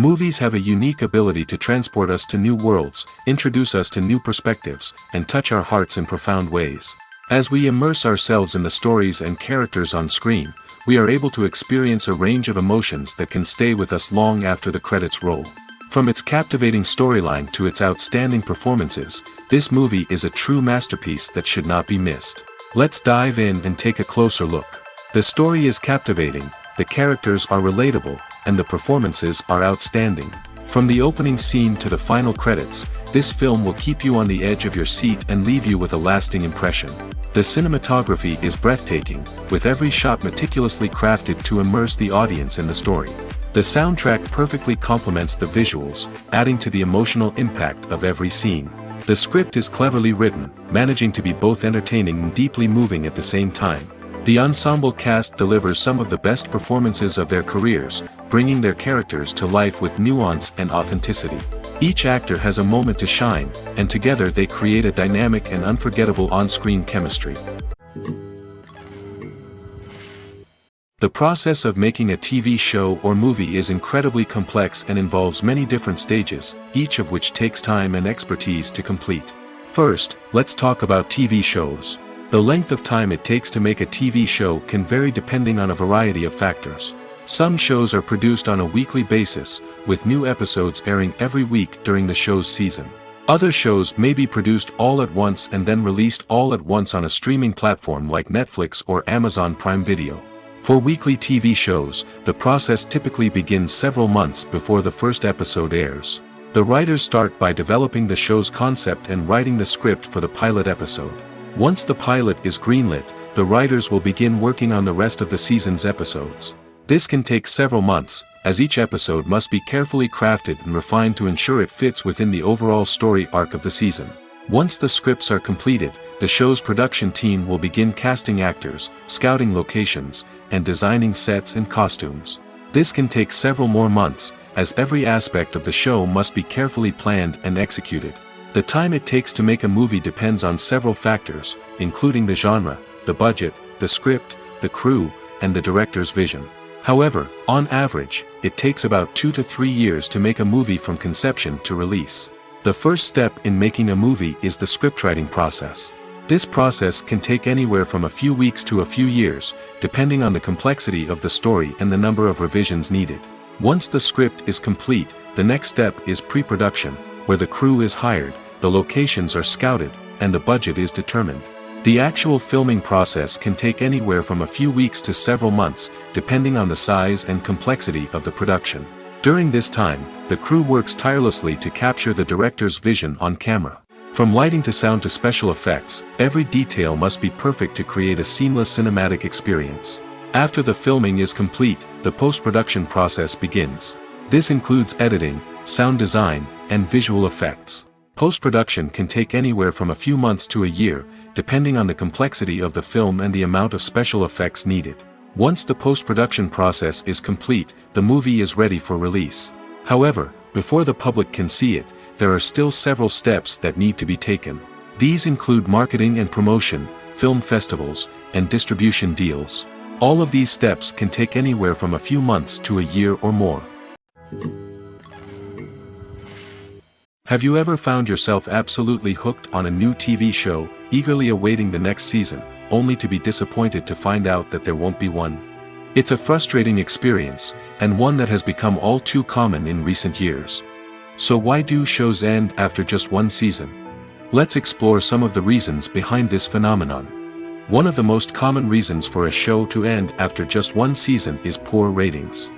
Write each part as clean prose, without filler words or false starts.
Movies have a unique ability to transport us to new worlds, introduce us to new perspectives, and touch our hearts in profound ways. As we immerse ourselves in the stories and characters on screen, we are able to experience a range of emotions that can stay with us long after the credits roll. From its captivating storyline to its outstanding performances, this movie is a true masterpiece that should not be missed. Let's dive in and take a closer look. The story is captivating, the characters are relatable, and the performances are outstanding. From the opening scene to the final credits, this film will keep you on the edge of your seat and leave you with a lasting impression. The cinematography is breathtaking, with every shot meticulously crafted to immerse the audience in the story. The soundtrack perfectly complements the visuals, adding to the emotional impact of every scene. The script is cleverly written, managing to be both entertaining and deeply moving at the same time. The ensemble cast delivers some of the best performances of their careers, bringing their characters to life with nuance and authenticity. Each actor has a moment to shine, and together they create a dynamic and unforgettable on-screen chemistry. The process of making a TV show or movie is incredibly complex and involves many different stages, each of which takes time and expertise to complete. First, let's talk about TV shows. The length of time it takes to make a TV show can vary depending on a variety of factors. Some shows are produced on a weekly basis, with new episodes airing every week during the show's season. Other shows may be produced all at once and then released all at once on a streaming platform like Netflix or Amazon Prime Video. For weekly TV shows, the process typically begins several months before the first episode airs. The writers start by developing the show's concept and writing the script for the pilot episode. Once the pilot is greenlit, the writers will begin working on the rest of the season's episodes. This can take several months, as each episode must be carefully crafted and refined to ensure it fits within the overall story arc of the season. Once the scripts are completed, the show's production team will begin casting actors, scouting locations, and designing sets and costumes. This can take several more months, as every aspect of the show must be carefully planned and executed. The time it takes to make a movie depends on several factors, including the genre, the budget, the script, the crew, and the director's vision. However, on average, it takes about 2 to 3 years to make a movie from conception to release. The first step in making a movie is the scriptwriting process. This process can take anywhere from a few weeks to a few years, depending on the complexity of the story and the number of revisions needed. Once the script is complete, the next step is pre-production, where the crew is hired, the locations are scouted, and the budget is determined. The actual filming process can take anywhere from a few weeks to several months, depending on the size and complexity of the production. During this time, the crew works tirelessly to capture the director's vision on camera. From lighting to sound to special effects, every detail must be perfect to create a seamless cinematic experience. After the filming is complete, the post-production process begins. This includes editing, sound design, and visual effects. Post-production can take anywhere from a few months to a year, depending on the complexity of the film and the amount of special effects needed. Once the post-production process is complete, the movie is ready for release. However, before the public can see it, there are still several steps that need to be taken. These include marketing and promotion, film festivals, and distribution deals. All of these steps can take anywhere from a few months to a year or more. Have you ever found yourself absolutely hooked on a new TV show, eagerly awaiting the next season, only to be disappointed to find out that there won't be one? It's a frustrating experience, and one that has become all too common in recent years. So why do shows end after just one season? Let's explore some of the reasons behind this phenomenon. One of the most common reasons for a show to end after just one season is poor ratings.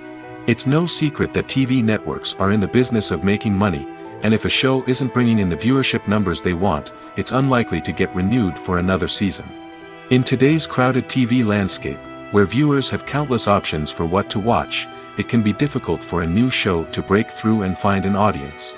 It's no secret that TV networks are in the business of making money, and if a show isn't bringing in the viewership numbers they want, it's unlikely to get renewed for another season. In today's crowded TV landscape, where viewers have countless options for what to watch, it can be difficult for a new show to break through and find an audience.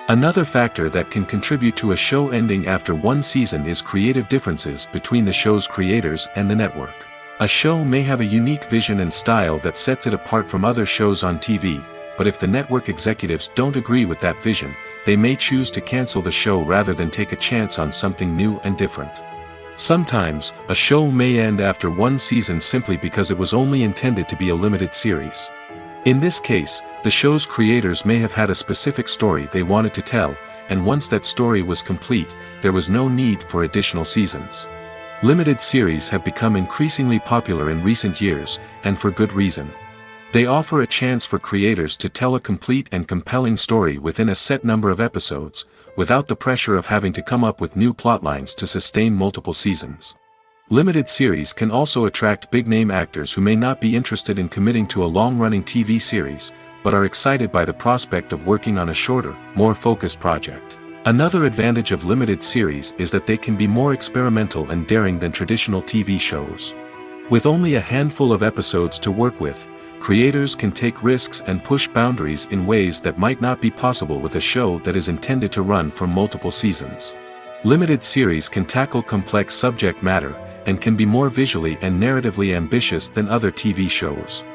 Another factor that can contribute to a show ending after one season is creative differences between the show's creators and the network. A show may have a unique vision and style that sets it apart from other shows on TV, but if the network executives don't agree with that vision, they may choose to cancel the show rather than take a chance on something new and different. Sometimes, a show may end after one season simply because it was only intended to be a limited series. In this case, the show's creators may have had a specific story they wanted to tell, and once that story was complete, there was no need for additional seasons. Limited series have become increasingly popular in recent years, and for good reason. They offer a chance for creators to tell a complete and compelling story within a set number of episodes, without the pressure of having to come up with new plotlines to sustain multiple seasons. Limited series can also attract big-name actors who may not be interested in committing to a long-running TV series, but are excited by the prospect of working on a shorter, more focused project. Another advantage of limited series is that they can be more experimental and daring than traditional TV shows. With only a handful of episodes to work with, creators can take risks and push boundaries in ways that might not be possible with a show that is intended to run for multiple seasons. Limited series can tackle complex subject matter, and can be more visually and narratively ambitious than other TV shows.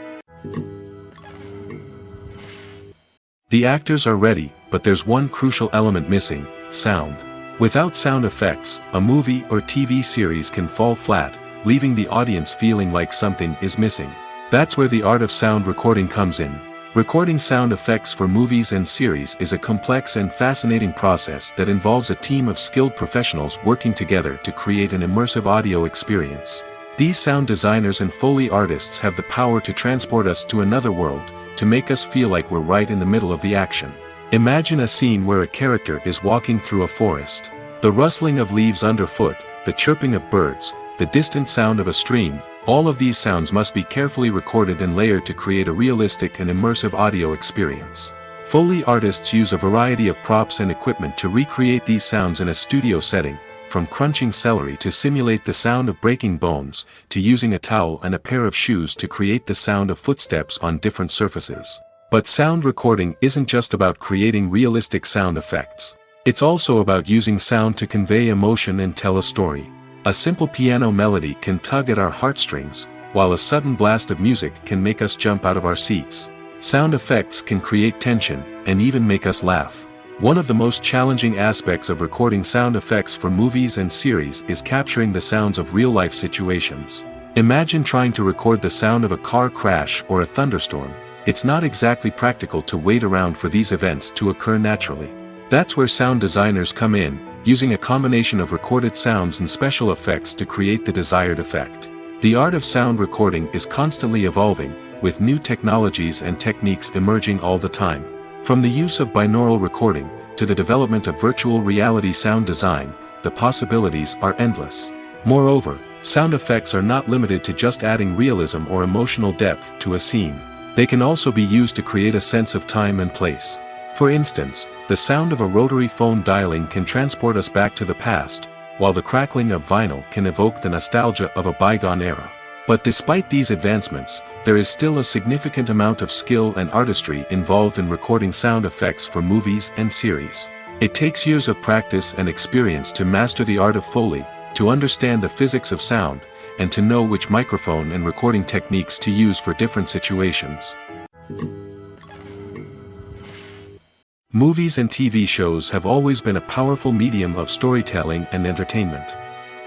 The actors are ready, but there's one crucial element missing: sound. Without sound effects, a movie or TV series can fall flat, leaving the audience feeling like something is missing. That's where the art of sound recording comes in. Recording sound effects for movies and series is a complex and fascinating process that involves a team of skilled professionals working together to create an immersive audio experience. These sound designers and Foley artists have the power to transport us to another world, to make us feel like we're right in the middle of the action. Imagine a scene where a character is walking through a forest. The rustling of leaves underfoot, the chirping of birds, the distant sound of a stream, all of these sounds must be carefully recorded and layered to create a realistic and immersive audio experience. Foley artists use a variety of props and equipment to recreate these sounds in a studio setting, from crunching celery to simulate the sound of breaking bones, to using a towel and a pair of shoes to create the sound of footsteps on different surfaces. But sound recording isn't just about creating realistic sound effects. It's also about using sound to convey emotion and tell a story. A simple piano melody can tug at our heartstrings, while a sudden blast of music can make us jump out of our seats. Sound effects can create tension, and even make us laugh. One of the most challenging aspects of recording sound effects for movies and series is capturing the sounds of real-life situations. Imagine trying to record the sound of a car crash or a thunderstorm. It's not exactly practical to wait around for these events to occur naturally. That's where sound designers come in, using a combination of recorded sounds and special effects to create the desired effect. The art of sound recording is constantly evolving, with new technologies and techniques emerging all the time. From the use of binaural recording, to the development of virtual reality sound design, the possibilities are endless. Moreover, sound effects are not limited to just adding realism or emotional depth to a scene. They can also be used to create a sense of time and place. For instance, the sound of a rotary phone dialing can transport us back to the past, while the crackling of vinyl can evoke the nostalgia of a bygone era. But despite these advancements, there is still a significant amount of skill and artistry involved in recording sound effects for movies and series. It takes years of practice and experience to master the art of Foley, to understand the physics of sound, and to know which microphone and recording techniques to use for different situations. Movies and TV shows have always been a powerful medium of storytelling and entertainment.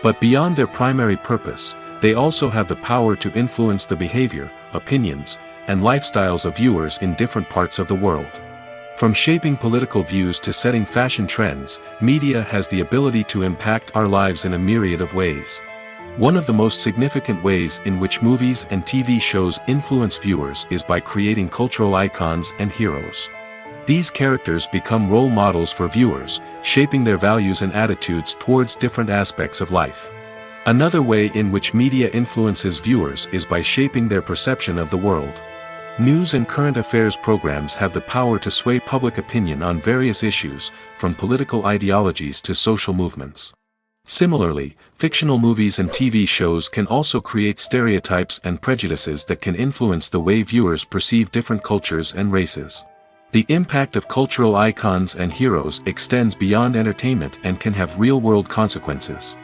But beyond their primary purpose, they also have the power to influence the behavior, opinions, and lifestyles of viewers in different parts of the world. From shaping political views to setting fashion trends, media has the ability to impact our lives in a myriad of ways. One of the most significant ways in which movies and TV shows influence viewers is by creating cultural icons and heroes. These characters become role models for viewers, shaping their values and attitudes towards different aspects of life. Another way in which media influences viewers is by shaping their perception of the world. News and current affairs programs have the power to sway public opinion on various issues, from political ideologies to social movements. Similarly, fictional movies and TV shows can also create stereotypes and prejudices that can influence the way viewers perceive different cultures and races. The impact of cultural icons and heroes extends beyond entertainment and can have real-world consequences.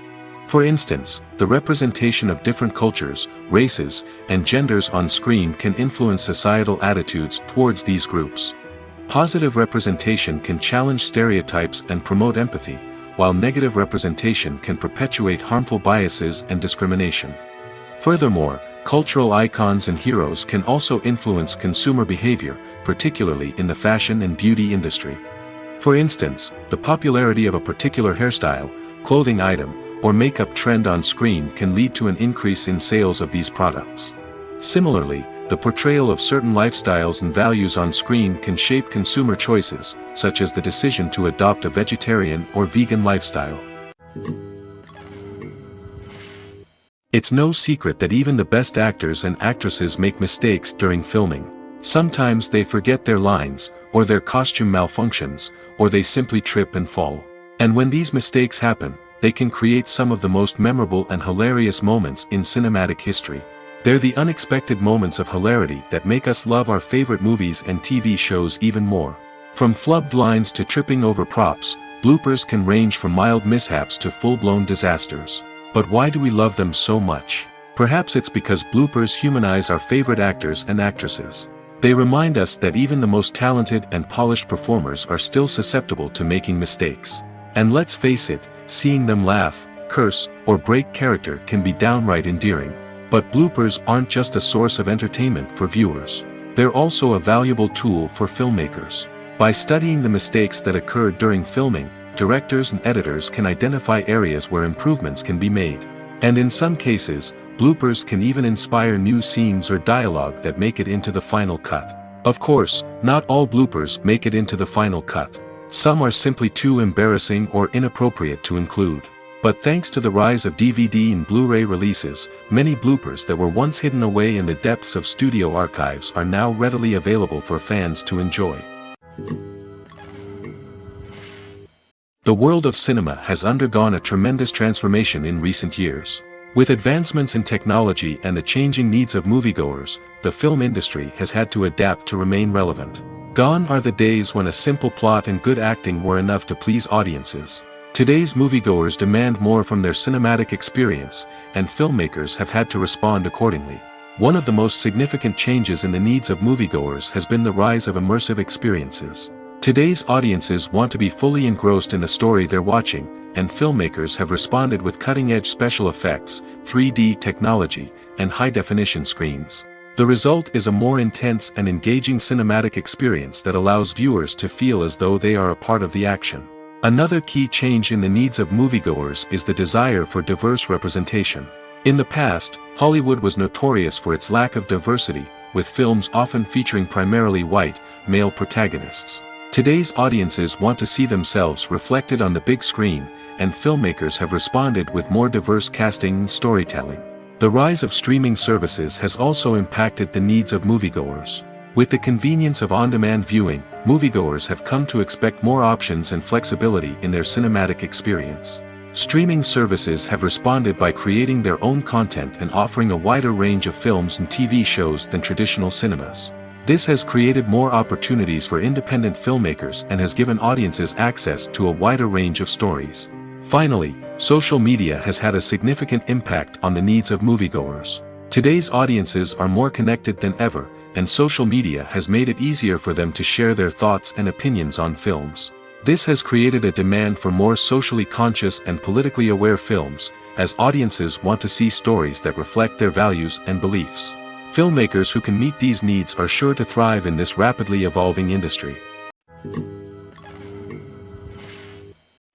For instance, the representation of different cultures, races, and genders on screen can influence societal attitudes towards these groups. Positive representation can challenge stereotypes and promote empathy, while negative representation can perpetuate harmful biases and discrimination. Furthermore, cultural icons and heroes can also influence consumer behavior, particularly in the fashion and beauty industry. For instance, the popularity of a particular hairstyle, clothing item, or makeup trend on screen can lead to an increase in sales of these products. Similarly, the portrayal of certain lifestyles and values on screen can shape consumer choices, such as the decision to adopt a vegetarian or vegan lifestyle. It's no secret that even the best actors and actresses make mistakes during filming. Sometimes they forget their lines, or their costume malfunctions, or they simply trip and fall. And when these mistakes happen, they can create some of the most memorable and hilarious moments in cinematic history. They're the unexpected moments of hilarity that make us love our favorite movies and TV shows even more. From flubbed lines to tripping over props, bloopers can range from mild mishaps to full-blown disasters. But why do we love them so much? Perhaps it's because bloopers humanize our favorite actors and actresses. They remind us that even the most talented and polished performers are still susceptible to making mistakes. And let's face it, seeing them laugh, curse, or break character can be downright endearing. But bloopers aren't just a source of entertainment for viewers. They're also a valuable tool for filmmakers. By studying the mistakes that occurred during filming, directors and editors can identify areas where improvements can be made. And in some cases, bloopers can even inspire new scenes or dialogue that make it into the final cut. Of course, not all bloopers make it into the final cut. Some are simply too embarrassing or inappropriate to include. But thanks to the rise of DVD and Blu-ray releases, many bloopers that were once hidden away in the depths of studio archives are now readily available for fans to enjoy. The world of cinema has undergone a tremendous transformation in recent years. With advancements in technology and the changing needs of moviegoers, the film industry has had to adapt to remain relevant. Gone are the days when a simple plot and good acting were enough to please audiences. Today's moviegoers demand more from their cinematic experience, and filmmakers have had to respond accordingly. One of the most significant changes in the needs of moviegoers has been the rise of immersive experiences. Today's audiences want to be fully engrossed in the story they're watching, and filmmakers have responded with cutting-edge special effects, 3D technology, and high-definition screens. The result is a more intense and engaging cinematic experience that allows viewers to feel as though they are a part of the action. Another key change in the needs of moviegoers is the desire for diverse representation. In the past, Hollywood was notorious for its lack of diversity, with films often featuring primarily white, male protagonists. Today's audiences want to see themselves reflected on the big screen, and filmmakers have responded with more diverse casting and storytelling. The rise of streaming services has also impacted the needs of moviegoers. With the convenience of on-demand viewing, moviegoers have come to expect more options and flexibility in their cinematic experience. Streaming services have responded by creating their own content and offering a wider range of films and TV shows than traditional cinemas. This has created more opportunities for independent filmmakers and has given audiences access to a wider range of stories. Finally, social media has had a significant impact on the needs of moviegoers. Today's audiences are more connected than ever, and social media has made it easier for them to share their thoughts and opinions on films. This has created a demand for more socially conscious and politically aware films, as audiences want to see stories that reflect their values and beliefs. Filmmakers who can meet these needs are sure to thrive in this rapidly evolving industry.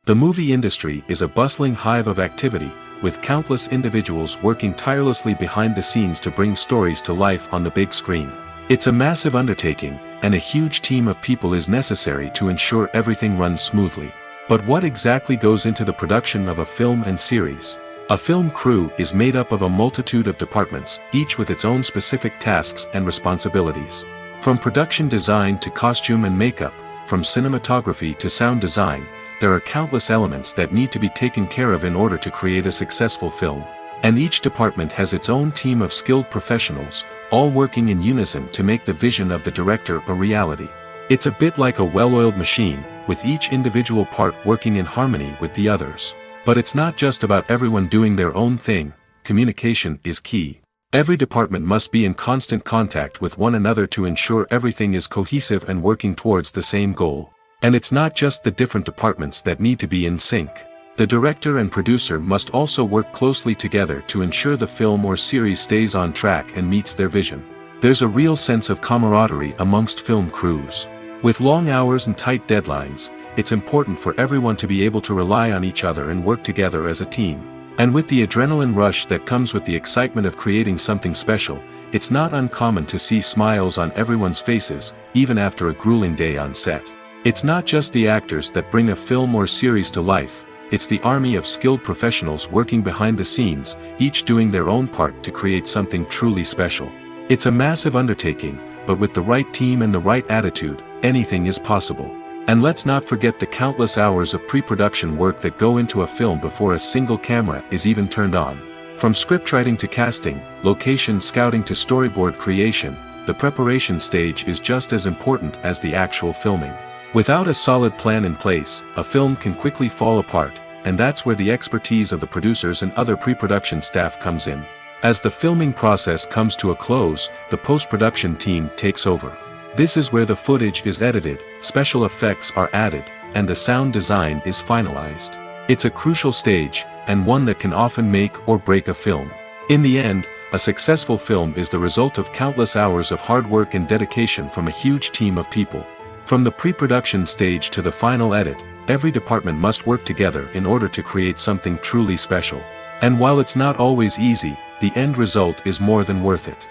The movie industry is a bustling hive of activity, with countless individuals working tirelessly behind the scenes to bring stories to life on the big screen. It's a massive undertaking, and a huge team of people is necessary to ensure everything runs smoothly. But what exactly goes into the production of a film and series? A film crew is made up of a multitude of departments, each with its own specific tasks and responsibilities. From production design to costume and makeup, from cinematography to sound design, there are countless elements that need to be taken care of in order to create a successful film. And each department has its own team of skilled professionals, all working in unison to make the vision of the director a reality. It's a bit like a well-oiled machine, with each individual part working in harmony with the others. But it's not just about everyone doing their own thing. Communication is key. Every department must be in constant contact with one another to ensure everything is cohesive and working towards the same goal. And it's not just the different departments that need to be in sync. The director and producer must also work closely together to ensure the film or series stays on track and meets their vision. There's a real sense of camaraderie amongst film crews. With long hours and tight deadlines, it's important for everyone to be able to rely on each other and work together as a team. And with the adrenaline rush that comes with the excitement of creating something special, it's not uncommon to see smiles on everyone's faces, even after a grueling day on set. It's not just the actors that bring a film or series to life, it's the army of skilled professionals working behind the scenes, each doing their own part to create something truly special. It's a massive undertaking, but with the right team and the right attitude, anything is possible. And let's not forget the countless hours of pre-production work that go into a film before a single camera is even turned on. From scriptwriting to casting, location scouting to storyboard creation, the preparation stage is just as important as the actual filming. Without a solid plan in place, a film can quickly fall apart, and that's where the expertise of the producers and other pre-production staff comes in. As the filming process comes to a close, the post-production team takes over. This is where the footage is edited, special effects are added, and the sound design is finalized. It's a crucial stage, and one that can often make or break a film. In the end, a successful film is the result of countless hours of hard work and dedication from a huge team of people. From the pre-production stage to the final edit, every department must work together in order to create something truly special. And while it's not always easy, the end result is more than worth it.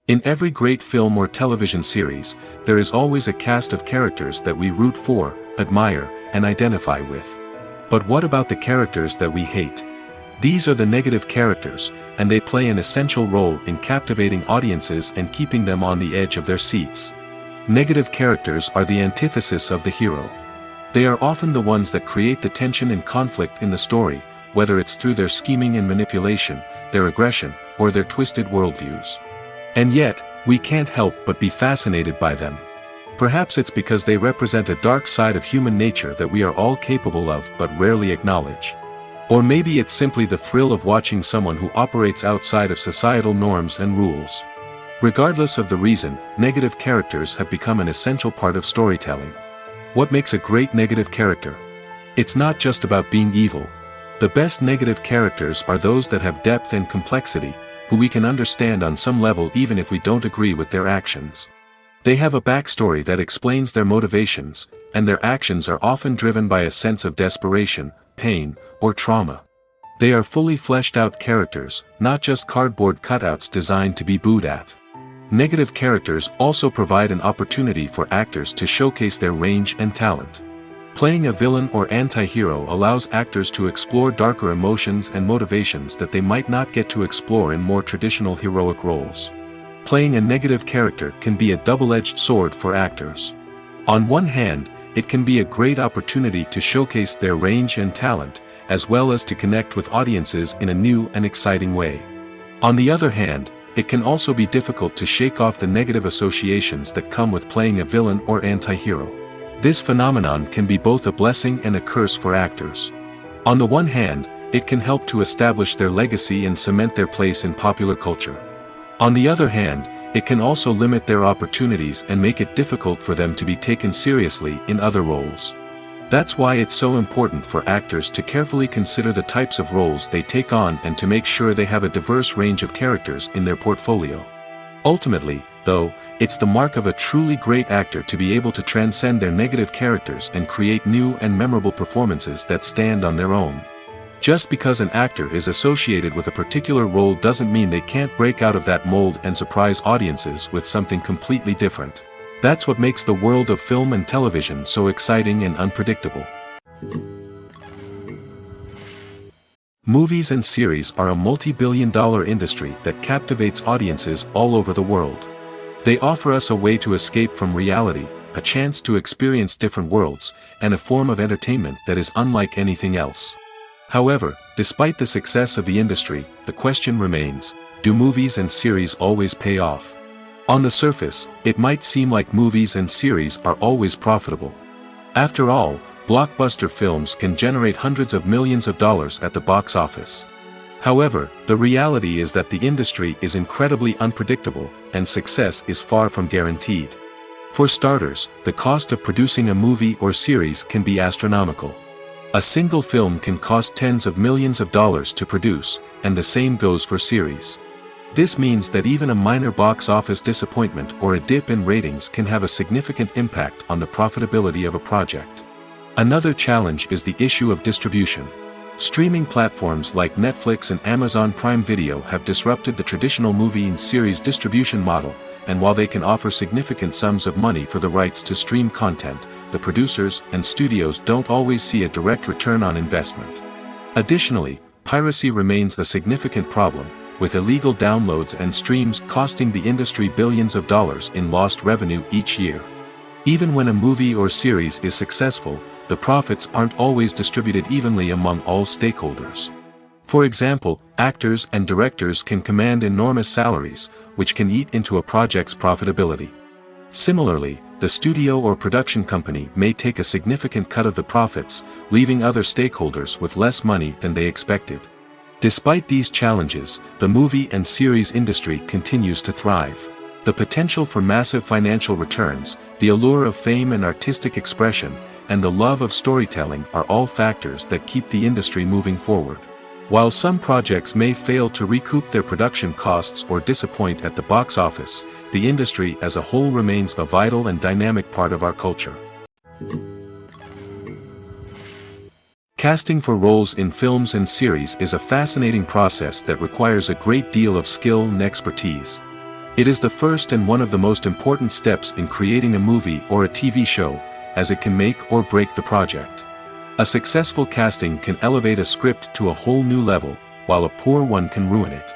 In every great film or television series, there is always a cast of characters that we root for, admire, and identify with. But what about the characters that we hate? These are the negative characters, and they play an essential role in captivating audiences and keeping them on the edge of their seats. Negative characters are the antithesis of the hero. They are often the ones that create the tension and conflict in the story, whether it's through their scheming and manipulation, their aggression, or their twisted worldviews. And yet, we can't help but be fascinated by them. Perhaps it's because they represent a dark side of human nature that we are all capable of but rarely acknowledge. Or maybe it's simply the thrill of watching someone who operates outside of societal norms and rules. Regardless of the reason, negative characters have become an essential part of storytelling. What makes a great negative character? It's not just about being evil. The best negative characters are those that have depth and complexity, who we can understand on some level even if we don't agree with their actions. They have a backstory that explains their motivations, and their actions are often driven by a sense of desperation, pain, or trauma. They are fully fleshed out characters, not just cardboard cutouts designed to be booed at. Negative characters also provide an opportunity for actors to showcase their range and talent. Playing a villain or anti-hero allows actors to explore darker emotions and motivations that they might not get to explore in more traditional heroic roles. Playing a negative character can be a double-edged sword for actors. On one hand, it can be a great opportunity to showcase their range and talent, as well as to connect with audiences in a new and exciting way. On the other hand, it can also be difficult to shake off the negative associations that come with playing a villain or anti-hero. This phenomenon can be both a blessing and a curse for actors. On the one hand, it can help to establish their legacy and cement their place in popular culture. On the other hand, it can also limit their opportunities and make it difficult for them to be taken seriously in other roles. That's why it's so important for actors to carefully consider the types of roles they take on and to make sure they have a diverse range of characters in their portfolio. Ultimately, though, it's the mark of a truly great actor to be able to transcend their negative characters and create new and memorable performances that stand on their own. Just because an actor is associated with a particular role doesn't mean they can't break out of that mold and surprise audiences with something completely different. That's what makes the world of film and television so exciting and unpredictable. Movies and series are a multi-billion-dollar industry that captivates audiences all over the world. They offer us a way to escape from reality, a chance to experience different worlds, and a form of entertainment that is unlike anything else. However, despite the success of the industry, the question remains, do movies and series always pay off? On the surface, it might seem like movies and series are always profitable. After all, blockbuster films can generate hundreds of millions of dollars at the box office. However, the reality is that the industry is incredibly unpredictable, and success is far from guaranteed. For starters, the cost of producing a movie or series can be astronomical. A single film can cost tens of millions of dollars to produce, and the same goes for series. This means that even a minor box office disappointment or a dip in ratings can have a significant impact on the profitability of a project. Another challenge is the issue of distribution. Streaming platforms like Netflix and Amazon Prime Video have disrupted the traditional movie and series distribution model, and while they can offer significant sums of money for the rights to stream content, the producers and studios don't always see a direct return on investment. Additionally, piracy remains a significant problem, with illegal downloads and streams costing the industry billions of dollars in lost revenue each year. Even when a movie or series is successful, the profits aren't always distributed evenly among all stakeholders. For example, actors and directors can command enormous salaries, which can eat into a project's profitability. Similarly, the studio or production company may take a significant cut of the profits, leaving other stakeholders with less money than they expected. Despite these challenges, the movie and series industry continues to thrive. The potential for massive financial returns, the allure of fame and artistic expression, and the love of storytelling are all factors that keep the industry moving forward. While some projects may fail to recoup their production costs or disappoint at the box office, the industry as a whole remains a vital and dynamic part of our culture. Casting for roles in films and series is a fascinating process that requires a great deal of skill and expertise. It is the first and one of the most important steps in creating a movie or a TV show, as it can make or break the project. A successful casting can elevate a script to a whole new level, while a poor one can ruin it.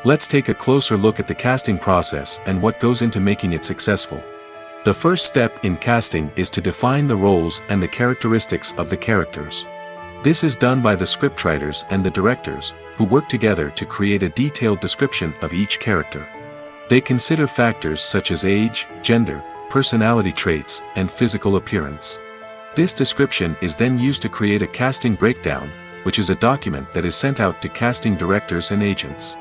Let's take a closer look at the casting process and what goes into making it successful. The first step in casting is to define the roles and the characteristics of the characters. This is done by the scriptwriters and the directors, who work together to create a detailed description of each character. They consider factors such as age, gender, personality traits, and physical appearance. This description is then used to create a casting breakdown, which is a document that is sent out to casting directors and agents.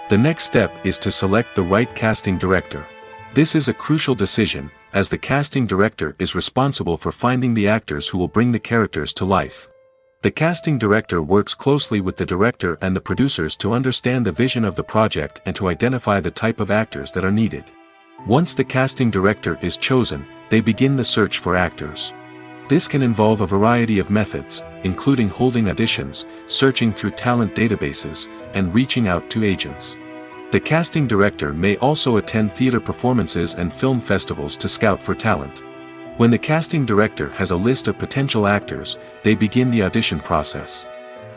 The next step is to select the right casting director. This is a crucial decision, as the casting director is responsible for finding the actors who will bring the characters to life. The casting director works closely with the director and the producers to understand the vision of the project and to identify the type of actors that are needed. Once the casting director is chosen, they begin the search for actors. This can involve a variety of methods, including holding auditions, searching through talent databases, and reaching out to agents. The casting director may also attend theater performances and film festivals to scout for talent. When the casting director has a list of potential actors, they begin the audition process.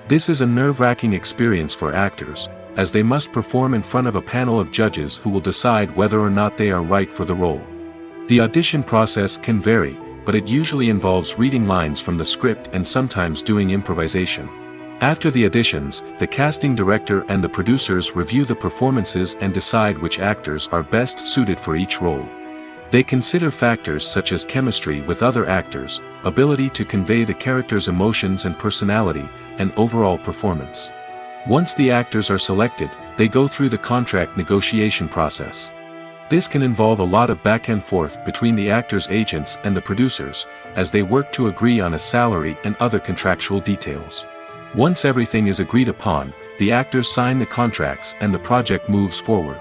This is a nerve-wracking experience for actors, as they must perform in front of a panel of judges who will decide whether or not they are right for the role. The audition process can vary, but it usually involves reading lines from the script and sometimes doing improvisation. After the auditions, the casting director and the producers review the performances and decide which actors are best suited for each role. They consider factors such as chemistry with other actors, ability to convey the character's emotions and personality, and overall performance. Once the actors are selected, they go through the contract negotiation process. This can involve a lot of back and forth between the actors' agents and the producers, as they work to agree on a salary and other contractual details. Once everything is agreed upon, the actors sign the contracts and the project moves forward.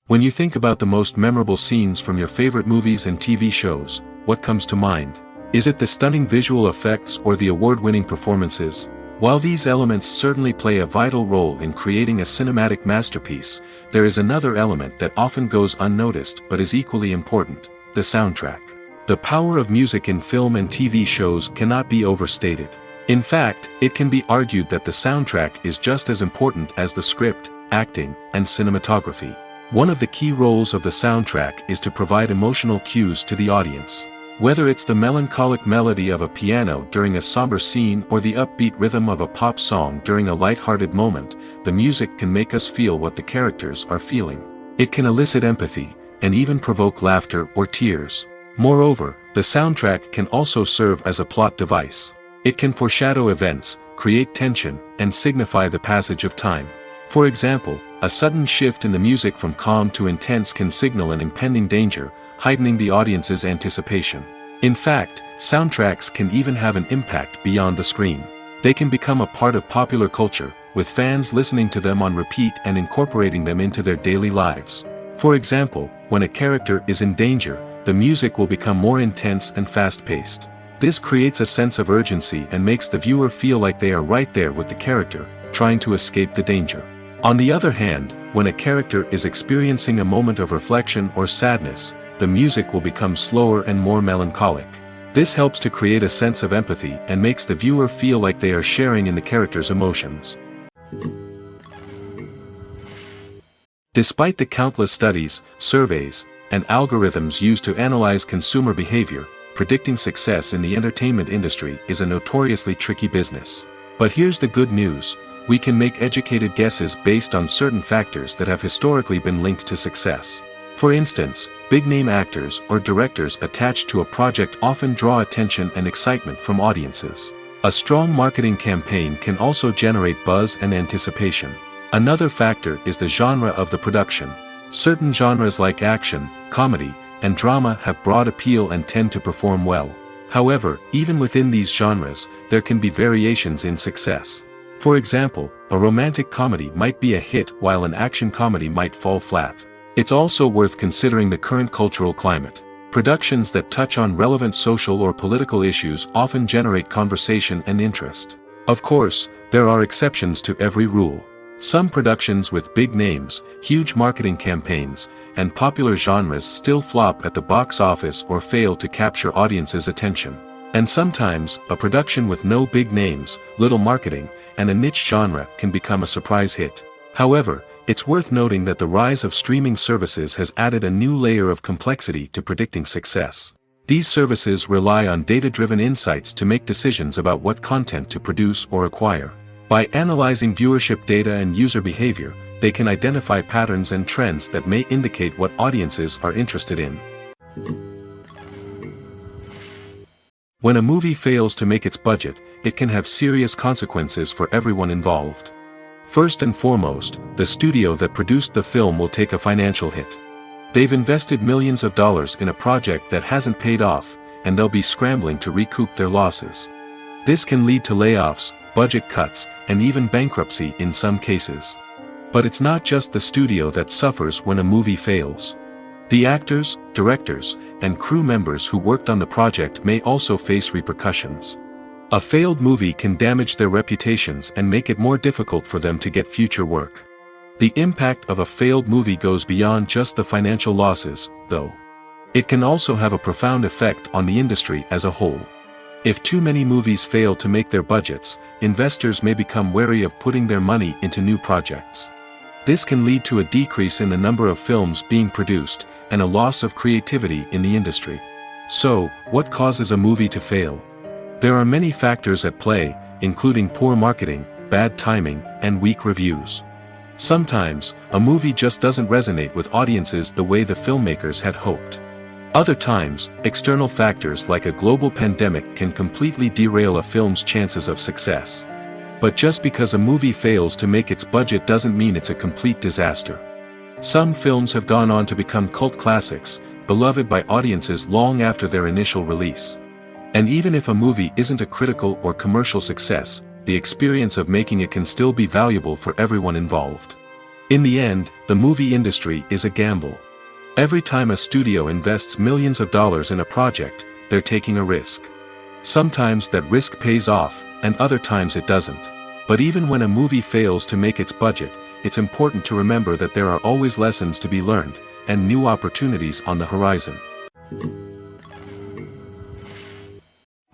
When you think about the most memorable scenes from your favorite movies and TV shows, what comes to mind? Is it the stunning visual effects or the award-winning performances? While these elements certainly play a vital role in creating a cinematic masterpiece, there is another element that often goes unnoticed but is equally important: the soundtrack. The power of music in film and TV shows cannot be overstated. In fact, it can be argued that the soundtrack is just as important as the script, acting, and cinematography. One of the key roles of the soundtrack is to provide emotional cues to the audience. Whether it's the melancholic melody of a piano during a somber scene or the upbeat rhythm of a pop song during a light-hearted moment, the music can make us feel what the characters are feeling. It can elicit empathy, and even provoke laughter or tears. Moreover, the soundtrack can also serve as a plot device. It can foreshadow events, create tension, and signify the passage of time. For example, a sudden shift in the music from calm to intense can signal an impending danger, heightening the audience's anticipation. In fact, soundtracks can even have an impact beyond the screen. They can become a part of popular culture, with fans listening to them on repeat and incorporating them into their daily lives. For example, when a character is in danger, the music will become more intense and fast-paced. This creates a sense of urgency and makes the viewer feel like they are right there with the character, trying to escape the danger. On the other hand, when a character is experiencing a moment of reflection or sadness, the music will become slower and more melancholic. This helps to create a sense of empathy and makes the viewer feel like they are sharing in the character's emotions. Despite the countless studies, surveys, and algorithms used to analyze consumer behavior, predicting success in the entertainment industry is a notoriously tricky business. But here's the good news: we can make educated guesses based on certain factors that have historically been linked to success. For instance, big-name actors or directors attached to a project often draw attention and excitement from audiences. A strong marketing campaign can also generate buzz and anticipation. Another factor is the genre of the production. Certain genres like action, comedy, and drama have broad appeal and tend to perform well. However, even within these genres, there can be variations in success. For example, a romantic comedy might be a hit while an action comedy might fall flat. It's also worth considering the current cultural climate. Productions that touch on relevant social or political issues often generate conversation and interest. Of course, there are exceptions to every rule. Some productions with big names, huge marketing campaigns, and popular genres still flop at the box office or fail to capture audiences' attention. And sometimes, a production with no big names, little marketing, and a niche genre can become a surprise hit. However, it's worth noting that the rise of streaming services has added a new layer of complexity to predicting success. These services rely on data-driven insights to make decisions about what content to produce or acquire. By analyzing viewership data and user behavior, they can identify patterns and trends that may indicate what audiences are interested in. When a movie fails to make its budget, it can have serious consequences for everyone involved. First and foremost, the studio that produced the film will take a financial hit. They've invested millions of dollars in a project that hasn't paid off, and they'll be scrambling to recoup their losses. This can lead to layoffs, budget cuts, and even bankruptcy in some cases. But it's not just the studio that suffers when a movie fails. The actors, directors, and crew members who worked on the project may also face repercussions. A failed movie can damage their reputations and make it more difficult for them to get future work. The impact of a failed movie goes beyond just the financial losses, though. It can also have a profound effect on the industry as a whole. If too many movies fail to make their budgets, investors may become wary of putting their money into new projects. This can lead to a decrease in the number of films being produced, and a loss of creativity in the industry. So, what causes a movie to fail? There are many factors at play, including poor marketing, bad timing, and weak reviews. Sometimes, a movie just doesn't resonate with audiences the way the filmmakers had hoped. Other times, external factors like a global pandemic can completely derail a film's chances of success. But just because a movie fails to make its budget doesn't mean it's a complete disaster. Some films have gone on to become cult classics, beloved by audiences long after their initial release. And even if a movie isn't a critical or commercial success, the experience of making it can still be valuable for everyone involved. In the end, the movie industry is a gamble. Every time a studio invests millions of dollars in a project, they're taking a risk. Sometimes that risk pays off, and other times it doesn't. But even when a movie fails to make its budget, it's important to remember that there are always lessons to be learned, and new opportunities on the horizon.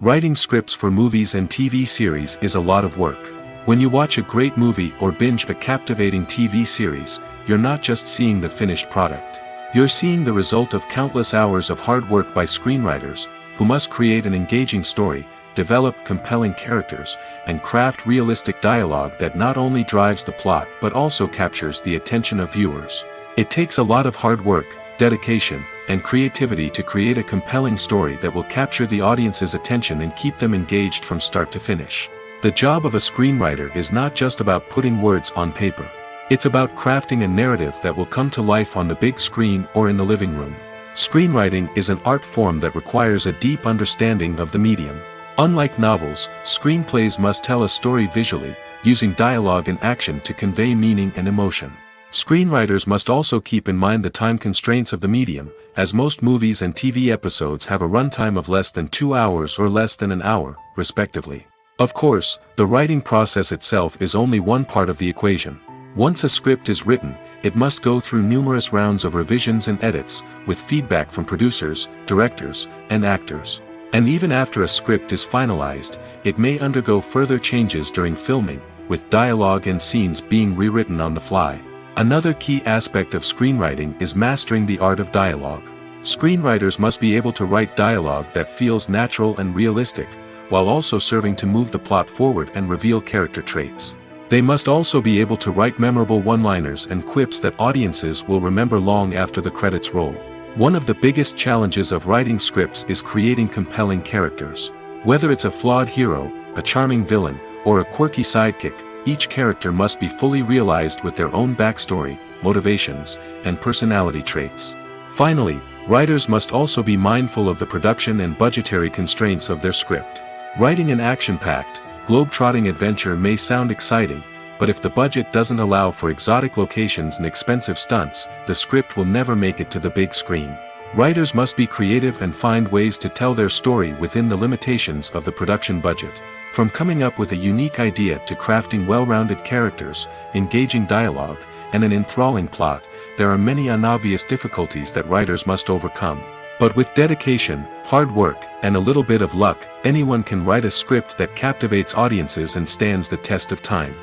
Writing scripts for movies and TV series is a lot of work. When you watch a great movie or binge a captivating TV series, you're not just seeing the finished product. You're seeing the result of countless hours of hard work by screenwriters, who must create an engaging story, develop compelling characters, and craft realistic dialogue that not only drives the plot but also captures the attention of viewers. It takes a lot of hard work, dedication, and creativity to create a compelling story that will capture the audience's attention and keep them engaged from start to finish. The job of a screenwriter is not just about putting words on paper. It's about crafting a narrative that will come to life on the big screen or in the living room. Screenwriting is an art form that requires a deep understanding of the medium. Unlike novels, screenplays must tell a story visually, using dialogue and action to convey meaning and emotion. Screenwriters must also keep in mind the time constraints of the medium, as most movies and TV episodes have a runtime of less than 2 hours or less than an hour, respectively. Of course, the writing process itself is only one part of the equation. Once a script is written, it must go through numerous rounds of revisions and edits, with feedback from producers, directors, and actors. And even after a script is finalized, it may undergo further changes during filming, with dialogue and scenes being rewritten on the fly. Another key aspect of screenwriting is mastering the art of dialogue. Screenwriters must be able to write dialogue that feels natural and realistic, while also serving to move the plot forward and reveal character traits. They must also be able to write memorable one-liners and quips that audiences will remember long after the credits roll. One of the biggest challenges of writing scripts is creating compelling characters. Whether it's a flawed hero, a charming villain, or a quirky sidekick, each character must be fully realized with their own backstory, motivations, and personality traits. Finally, writers must also be mindful of the production and budgetary constraints of their script. Writing an action-packed, globe-trotting adventure may sound exciting, but if the budget doesn't allow for exotic locations and expensive stunts, the script will never make it to the big screen. Writers must be creative and find ways to tell their story within the limitations of the production budget. From coming up with a unique idea to crafting well-rounded characters, engaging dialogue, and an enthralling plot, there are many unobvious difficulties that writers must overcome. But with dedication, hard work, and a little bit of luck, anyone can write a script that captivates audiences and stands the test of time.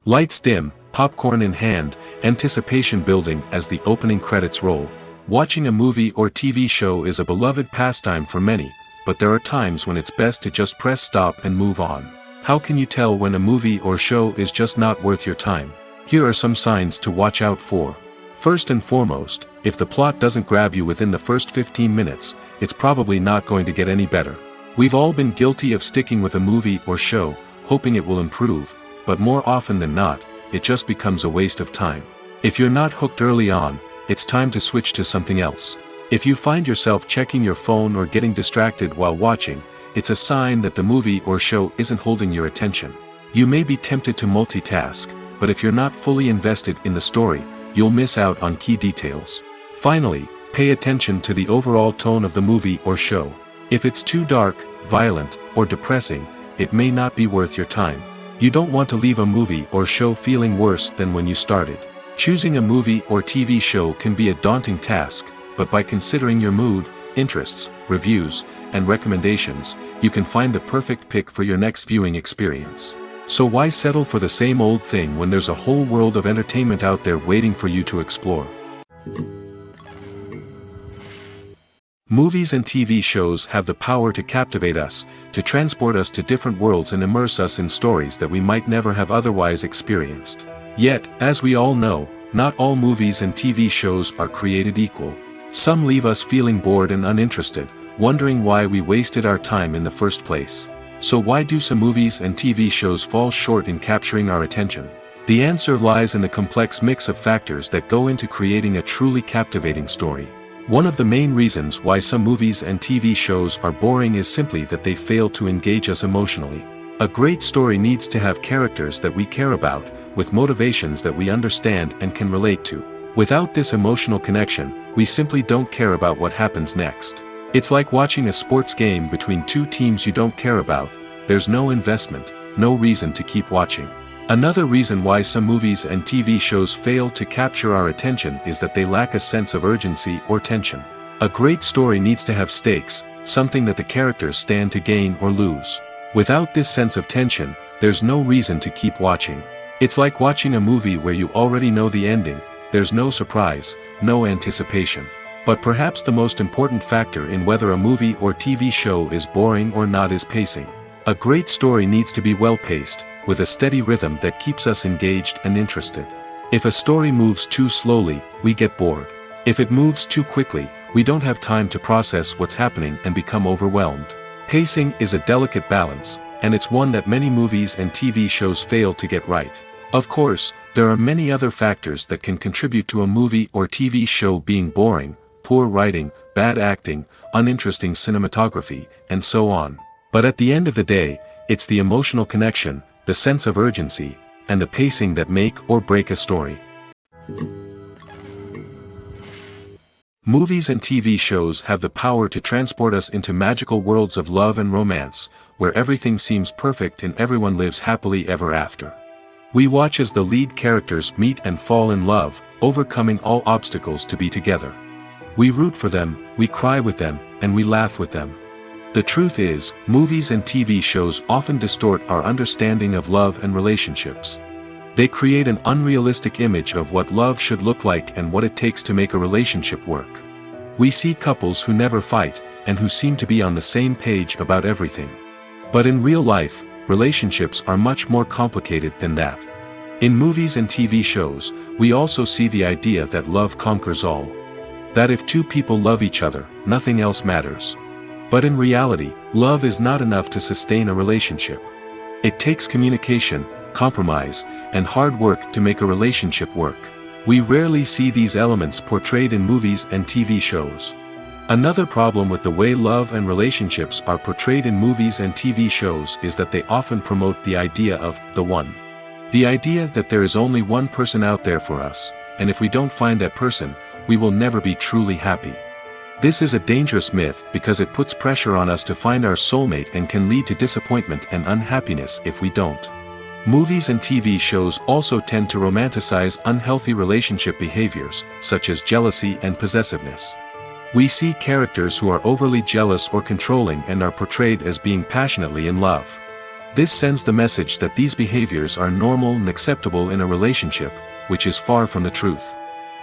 Lights dim, popcorn in hand, anticipation building as the opening credits roll. Watching a movie or TV show is a beloved pastime for many, but there are times when it's best to just press stop and move on. How can you tell when a movie or show is just not worth your time? Here are some signs to watch out for. First and foremost, if the plot doesn't grab you within the first 15 minutes, it's probably not going to get any better. We've all been guilty of sticking with a movie or show, hoping it will improve, but more often than not, it just becomes a waste of time. If you're not hooked early on, it's time to switch to something else. If you find yourself checking your phone or getting distracted while watching, it's a sign that the movie or show isn't holding your attention. You may be tempted to multitask, but if you're not fully invested in the story, you'll miss out on key details. Finally, pay attention to the overall tone of the movie or show. If it's too dark, violent, or depressing, it may not be worth your time. You don't want to leave a movie or show feeling worse than when you started. Choosing a movie or TV show can be a daunting task, but by considering your mood, interests, reviews, and recommendations, you can find the perfect pick for your next viewing experience. So why settle for the same old thing when there's a whole world of entertainment out there waiting for you to explore? Movies and TV shows have the power to captivate us, to transport us to different worlds and immerse us in stories that we might never have otherwise experienced. Yet, as we all know, not all movies and TV shows are created equal. Some leave us feeling bored and uninterested, wondering why we wasted our time in the first place. So why do some movies and TV shows fall short in capturing our attention? The answer lies in the complex mix of factors that go into creating a truly captivating story. One of the main reasons why some movies and TV shows are boring is simply that they fail to engage us emotionally. A great story needs to have characters that we care about, with motivations that we understand and can relate to. Without this emotional connection, we simply don't care about what happens next. It's like watching a sports game between two teams you don't care about. There's no investment, no reason to keep watching. Another reason why some movies and TV shows fail to capture our attention is that they lack a sense of urgency or tension. A great story needs to have stakes, something that the characters stand to gain or lose. Without this sense of tension, there's no reason to keep watching. It's like watching a movie where you already know the ending. There's no surprise, no anticipation. But perhaps the most important factor in whether a movie or TV show is boring or not is pacing. A great story needs to be well-paced, with a steady rhythm that keeps us engaged and interested. If a story moves too slowly, we get bored. If it moves too quickly, we don't have time to process what's happening and become overwhelmed. Pacing is a delicate balance, and it's one that many movies and TV shows fail to get right. Of course, there are many other factors that can contribute to a movie or TV show being boring: poor writing, bad acting, uninteresting cinematography, and so on. But at the end of the day, it's the emotional connection, the sense of urgency, and the pacing that make or break a story. Movies and TV shows have the power to transport us into magical worlds of love and romance, where everything seems perfect and everyone lives happily ever after. We watch as the lead characters meet and fall in love, overcoming all obstacles to be together. We root for them, we cry with them, and we laugh with them. The truth is, movies and TV shows often distort our understanding of love and relationships. They create an unrealistic image of what love should look like and what it takes to make a relationship work. We see couples who never fight, and who seem to be on the same page about everything. But in real life, relationships are much more complicated than that. In movies and TV shows, we also see the idea that love conquers all. That if two people love each other, nothing else matters. But in reality, love is not enough to sustain a relationship. It takes communication, compromise, and hard work to make a relationship work. We rarely see these elements portrayed in movies and TV shows. Another problem with the way love and relationships are portrayed in movies and TV shows is that they often promote the idea of the one. The idea that there is only one person out there for us, and if we don't find that person, we will never be truly happy. This is a dangerous myth because it puts pressure on us to find our soulmate and can lead to disappointment and unhappiness if we don't. Movies and TV shows also tend to romanticize unhealthy relationship behaviors, such as jealousy and possessiveness. We see characters who are overly jealous or controlling and are portrayed as being passionately in love. This sends the message that these behaviors are normal and acceptable in a relationship, which is far from the truth.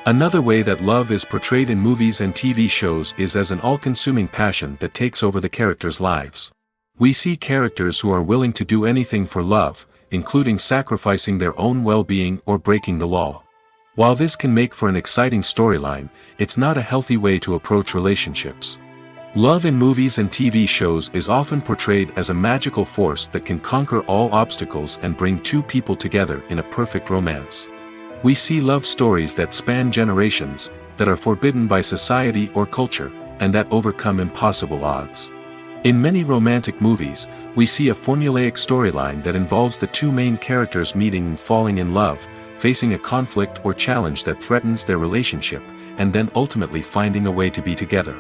Another way that love is portrayed in movies and TV shows is as an all-consuming passion that takes over the characters' lives. We see characters who are willing to do anything for love, including sacrificing their own well-being or breaking the law. While this can make for an exciting storyline, it's not a healthy way to approach relationships. Love in movies and TV shows is often portrayed as a magical force that can conquer all obstacles and bring two people together in a perfect romance. We see love stories that span generations, that are forbidden by society or culture, and that overcome impossible odds. In many romantic movies, we see a formulaic storyline that involves the two main characters meeting and falling in love, facing a conflict or challenge that threatens their relationship, and then ultimately finding a way to be together.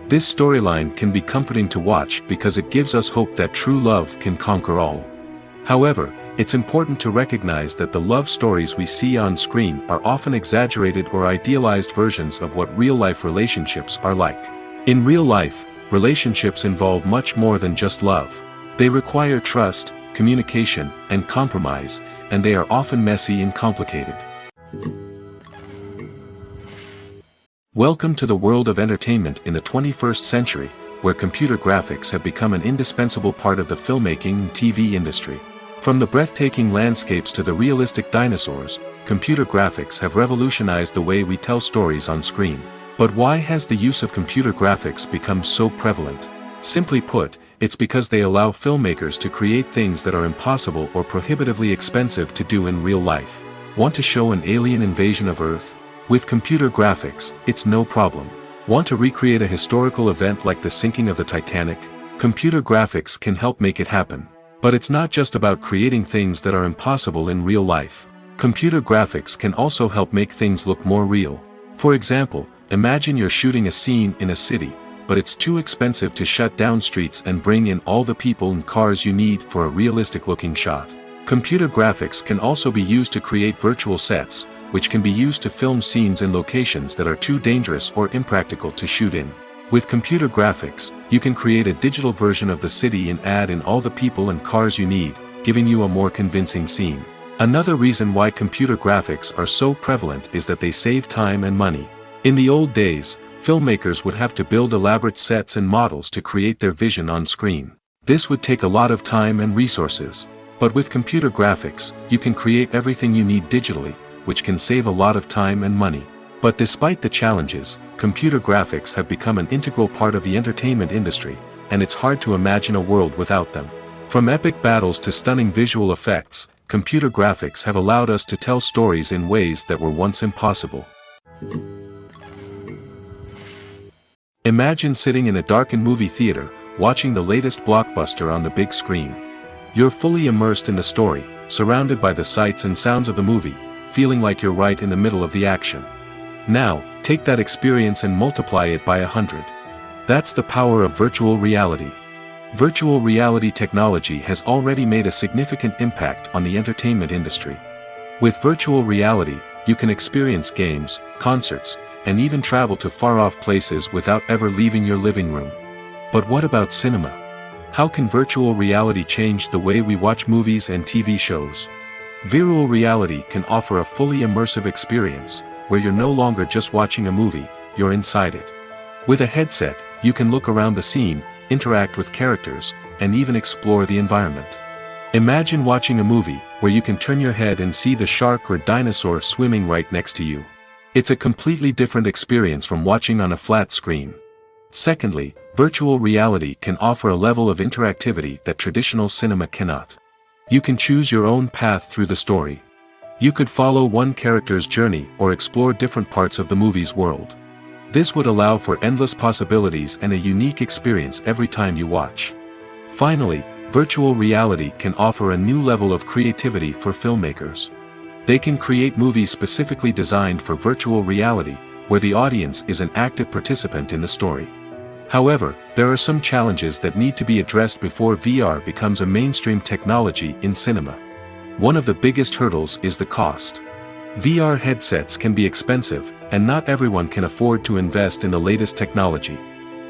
This storyline can be comforting to watch because it gives us hope that true love can conquer all. However, it's important to recognize that the love stories we see on screen are often exaggerated or idealized versions of what real-life relationships are like. In real life, relationships involve much more than just love. They require trust, communication, and compromise, and they are often messy and complicated. Welcome to the world of entertainment in the 21st century, where computer graphics have become an indispensable part of the filmmaking and TV industry. From the breathtaking landscapes to the realistic dinosaurs, computer graphics have revolutionized the way we tell stories on screen. But why has the use of computer graphics become so prevalent? Simply put, it's because they allow filmmakers to create things that are impossible or prohibitively expensive to do in real life. Want to show an alien invasion of Earth? With computer graphics, it's no problem. Want to recreate a historical event like the sinking of the Titanic? Computer graphics can help make it happen. But it's not just about creating things that are impossible in real life. Computer graphics can also help make things look more real. For example, imagine you're shooting a scene in a city, but it's too expensive to shut down streets and bring in all the people and cars you need for a realistic-looking shot. Computer graphics can also be used to create virtual sets, which can be used to film scenes in locations that are too dangerous or impractical to shoot in. With computer graphics, you can create a digital version of the city and add in all the people and cars you need, giving you a more convincing scene. Another reason why computer graphics are so prevalent is that they save time and money. In the old days, filmmakers would have to build elaborate sets and models to create their vision on screen. This would take a lot of time and resources. But with computer graphics, you can create everything you need digitally, which can save a lot of time and money. But despite the challenges, computer graphics have become an integral part of the entertainment industry, and it's hard to imagine a world without them. From epic battles to stunning visual effects, computer graphics have allowed us to tell stories in ways that were once impossible. Imagine sitting in a darkened movie theater, watching the latest blockbuster on the big screen. You're fully immersed in the story, surrounded by the sights and sounds of the movie, feeling like you're right in the middle of the action. Now, take that experience and multiply it by 100. That's the power of virtual reality. Virtual reality technology has already made a significant impact on the entertainment industry. With virtual reality, you can experience games, concerts, and even travel to far-off places without ever leaving your living room. But what about cinema? How can virtual reality change the way we watch movies and TV shows? Virtual reality can offer a fully immersive experience, where you're no longer just watching a movie, you're inside it. With a headset, you can look around the scene, interact with characters, and even explore the environment. Imagine watching a movie, where you can turn your head and see the shark or dinosaur swimming right next to you. It's a completely different experience from watching on a flat screen. Secondly, virtual reality can offer a level of interactivity that traditional cinema cannot. You can choose your own path through the story. You could follow one character's journey or explore different parts of the movie's world. This would allow for endless possibilities and a unique experience every time you watch. Finally, virtual reality can offer a new level of creativity for filmmakers. They can create movies specifically designed for virtual reality, where the audience is an active participant in the story. However, there are some challenges that need to be addressed before VR becomes a mainstream technology in cinema. One of the biggest hurdles is the cost. VR headsets can be expensive, and not everyone can afford to invest in the latest technology.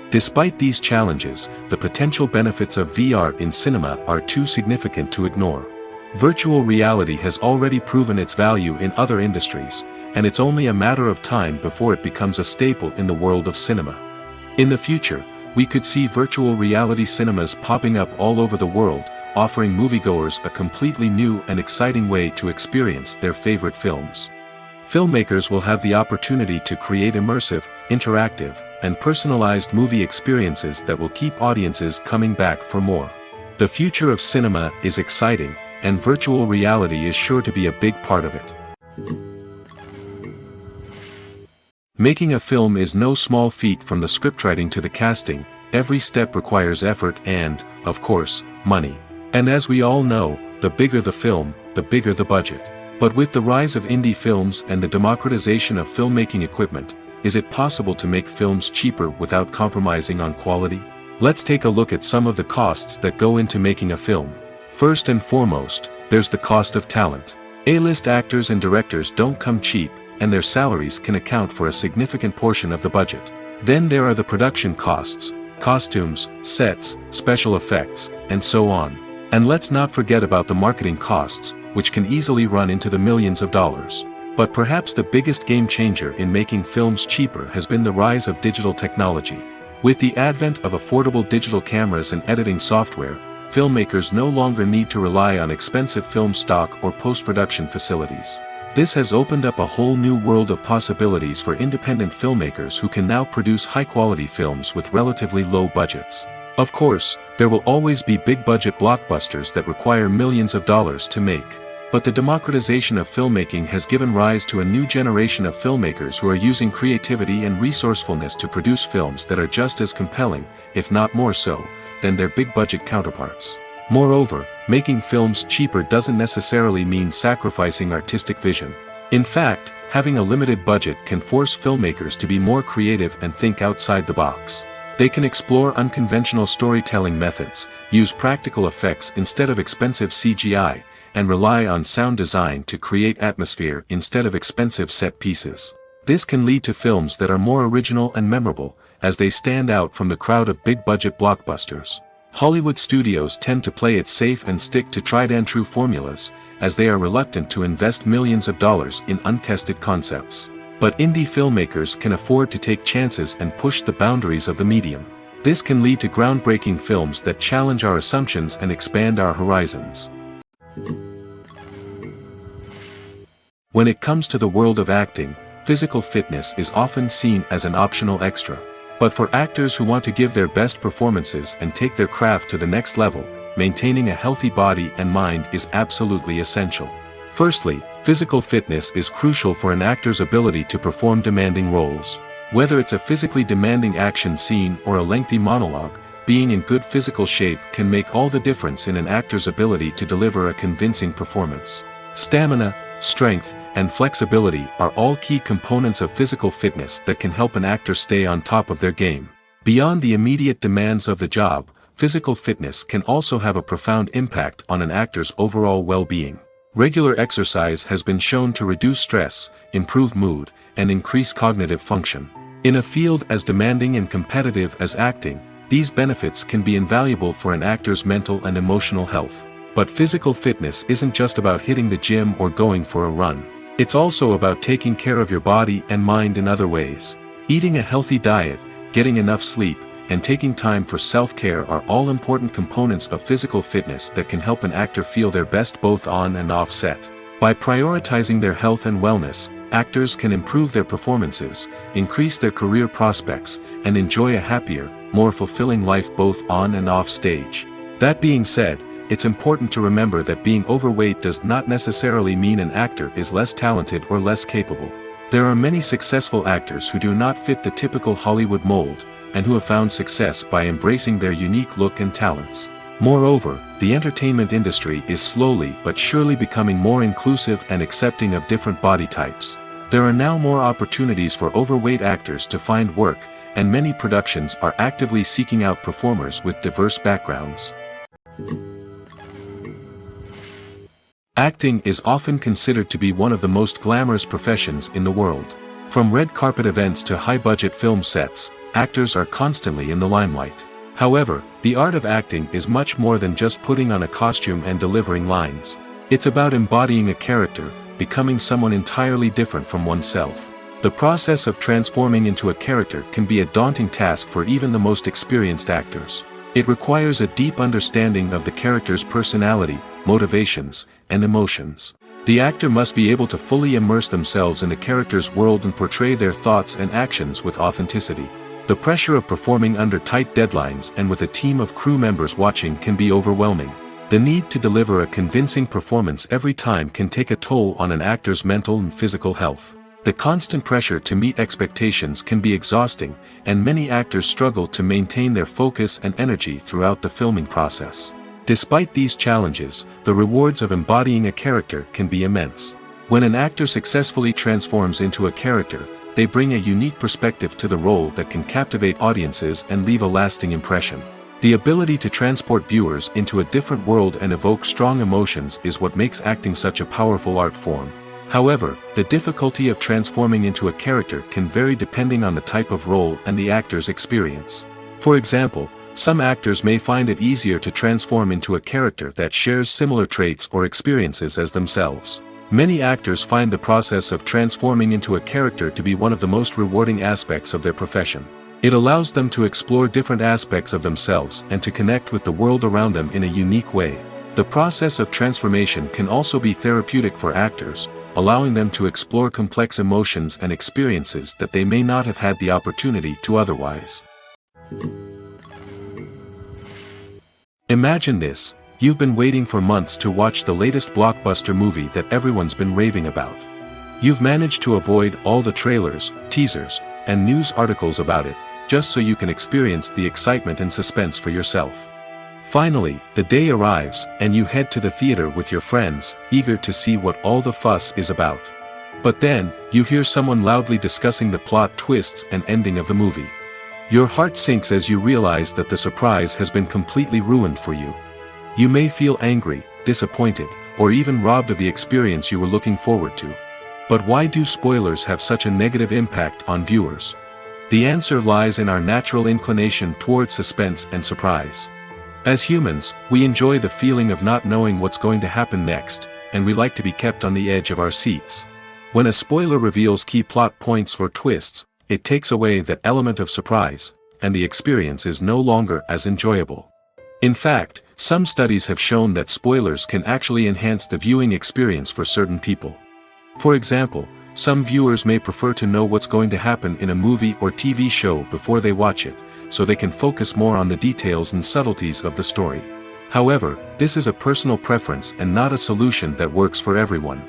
Despite these challenges, the potential benefits of VR in cinema are too significant to ignore. Virtual reality has already proven its value in other industries, and it's only a matter of time before it becomes a staple in the world of cinema. In the future, we could see virtual reality cinemas popping up all over the world, offering moviegoers a completely new and exciting way to experience their favorite films. Filmmakers will have the opportunity to create immersive, interactive, and personalized movie experiences that will keep audiences coming back for more. The future of cinema is exciting, and virtual reality is sure to be a big part of it. Making a film is no small feat. From the scriptwriting to the casting, every step requires effort and, of course, money. And as we all know, the bigger the film, the bigger the budget. But with the rise of indie films and the democratization of filmmaking equipment, is it possible to make films cheaper without compromising on quality? Let's take a look at some of the costs that go into making a film. First and foremost, there's the cost of talent. A-list actors and directors don't come cheap, and their salaries can account for a significant portion of the budget. Then there are the production costs, costumes, sets, special effects, and so on. And let's not forget about the marketing costs, which can easily run into the millions of dollars. But perhaps the biggest game changer in making films cheaper has been the rise of digital technology. With the advent of affordable digital cameras and editing software, filmmakers no longer need to rely on expensive film stock or post-production facilities. This has opened up a whole new world of possibilities for independent filmmakers who can now produce high-quality films with relatively low budgets. Of course, there will always be big-budget blockbusters that require millions of dollars to make. But the democratization of filmmaking has given rise to a new generation of filmmakers who are using creativity and resourcefulness to produce films that are just as compelling, if not more so, than their big-budget counterparts. Moreover, making films cheaper doesn't necessarily mean sacrificing artistic vision. In fact, having a limited budget can force filmmakers to be more creative and think outside the box. They can explore unconventional storytelling methods, use practical effects instead of expensive CGI, and rely on sound design to create atmosphere instead of expensive set pieces. This can lead to films that are more original and memorable, as they stand out from the crowd of big-budget blockbusters. Hollywood studios tend to play it safe and stick to tried-and-true formulas, as they are reluctant to invest millions of dollars in untested concepts. But indie filmmakers can afford to take chances and push the boundaries of the medium. This can lead to groundbreaking films that challenge our assumptions and expand our horizons. When it comes to the world of acting, physical fitness is often seen as an optional extra. But for actors who want to give their best performances and take their craft to the next level, maintaining a healthy body and mind is absolutely essential. Firstly, physical fitness is crucial for an actor's ability to perform demanding roles. Whether it's a physically demanding action scene or a lengthy monologue, being in good physical shape can make all the difference in an actor's ability to deliver a convincing performance. Stamina, strength, and flexibility are all key components of physical fitness that can help an actor stay on top of their game. Beyond the immediate demands of the job, physical fitness can also have a profound impact on an actor's overall well-being. Regular exercise has been shown to reduce stress, improve mood, and increase cognitive function. In a field as demanding and competitive as acting, these benefits can be invaluable for an actor's mental and emotional health. But physical fitness isn't just about hitting the gym or going for a run. It's also about taking care of your body and mind in other ways. Eating a healthy diet, getting enough sleep, and taking time for self-care are all important components of physical fitness that can help an actor feel their best both on and off set. By prioritizing their health and wellness, actors can improve their performances, increase their career prospects, and enjoy a happier, more fulfilling life both on and off stage. That being said, it's important to remember that being overweight does not necessarily mean an actor is less talented or less capable. There are many successful actors who do not fit the typical Hollywood mold, and who have found success by embracing their unique look and talents. Moreover, the entertainment industry is slowly but surely becoming more inclusive and accepting of different body types. There are now more opportunities for overweight actors to find work, and many productions are actively seeking out performers with diverse backgrounds. Acting is often considered to be one of the most glamorous professions in the world. From red carpet events to high-budget film sets, actors are constantly in the limelight. However, the art of acting is much more than just putting on a costume and delivering lines. It's about embodying a character, becoming someone entirely different from oneself. The process of transforming into a character can be a daunting task for even the most experienced actors. It requires a deep understanding of the character's personality, motivations, and emotions. The actor must be able to fully immerse themselves in the character's world and portray their thoughts and actions with authenticity. The pressure of performing under tight deadlines and with a team of crew members watching can be overwhelming. The need to deliver a convincing performance every time can take a toll on an actor's mental and physical health. The constant pressure to meet expectations can be exhausting, and many actors struggle to maintain their focus and energy throughout the filming process. Despite these challenges, the rewards of embodying a character can be immense. When an actor successfully transforms into a character, they bring a unique perspective to the role that can captivate audiences and leave a lasting impression. The ability to transport viewers into a different world and evoke strong emotions is what makes acting such a powerful art form. However, the difficulty of transforming into a character can vary depending on the type of role and the actor's experience. For example, some actors may find it easier to transform into a character that shares similar traits or experiences as themselves. Many actors find the process of transforming into a character to be one of the most rewarding aspects of their profession. It allows them to explore different aspects of themselves and to connect with the world around them in a unique way. The process of transformation can also be therapeutic for actors, allowing them to explore complex emotions and experiences that they may not have had the opportunity to otherwise. Imagine this: you've been waiting for months to watch the latest blockbuster movie that everyone's been raving about. You've managed to avoid all the trailers, teasers, and news articles about it, just so you can experience the excitement and suspense for yourself. Finally, the day arrives, and you head to the theater with your friends, eager to see what all the fuss is about. But then, you hear someone loudly discussing the plot twists and ending of the movie. Your heart sinks as you realize that the surprise has been completely ruined for you. You may feel angry, disappointed, or even robbed of the experience you were looking forward to. But why do spoilers have such a negative impact on viewers? The answer lies in our natural inclination toward suspense and surprise. As humans, we enjoy the feeling of not knowing what's going to happen next, and we like to be kept on the edge of our seats. When a spoiler reveals key plot points or twists, it takes away that element of surprise, and the experience is no longer as enjoyable. In fact, some studies have shown that spoilers can actually enhance the viewing experience for certain people. For example, some viewers may prefer to know what's going to happen in a movie or TV show before they watch it, so they can focus more on the details and subtleties of the story. However, this is a personal preference and not a solution that works for everyone.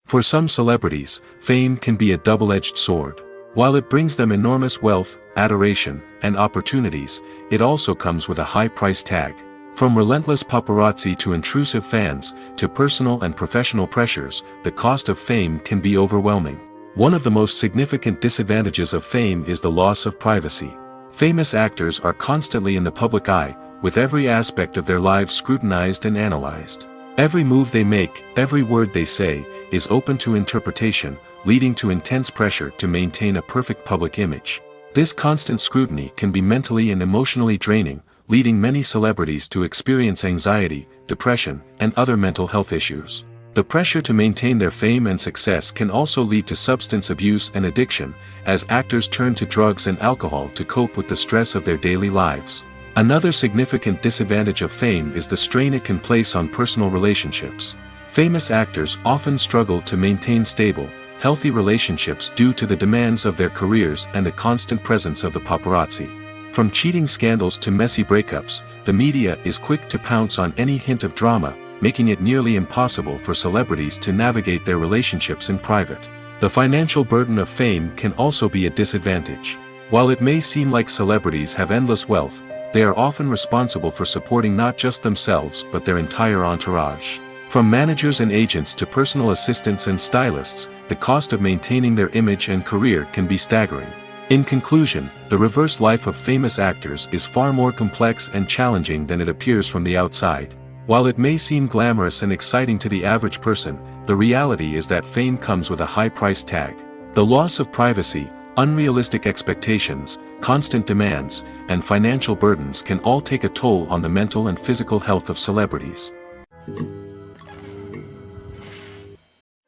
For some celebrities, fame can be a double-edged sword. While it brings them enormous wealth, adoration, and opportunities, it also comes with a high price tag. From relentless paparazzi to intrusive fans, to personal and professional pressures, the cost of fame can be overwhelming. One of the most significant disadvantages of fame is the loss of privacy. Famous actors are constantly in the public eye, with every aspect of their lives scrutinized and analyzed. Every move they make, every word they say, is open to interpretation, leading to intense pressure to maintain a perfect public image. This constant scrutiny can be mentally and emotionally draining, leading many celebrities to experience anxiety, depression, and other mental health issues. The pressure to maintain their fame and success can also lead to substance abuse and addiction, as actors turn to drugs and alcohol to cope with the stress of their daily lives. Another significant disadvantage of fame is the strain it can place on personal relationships. Famous actors often struggle to maintain stable, healthy relationships due to the demands of their careers and the constant presence of the paparazzi. From cheating scandals to messy breakups, the media is quick to pounce on any hint of drama, making it nearly impossible for celebrities to navigate their relationships in private. The financial burden of fame can also be a disadvantage. While it may seem like celebrities have endless wealth, they are often responsible for supporting not just themselves but their entire entourage. From managers and agents to personal assistants and stylists, the cost of maintaining their image and career can be staggering. In conclusion, the reverse life of famous actors is far more complex and challenging than it appears from the outside. While it may seem glamorous and exciting to the average person, the reality is that fame comes with a high price tag. The loss of privacy, unrealistic expectations, constant demands, and financial burdens can all take a toll on the mental and physical health of celebrities.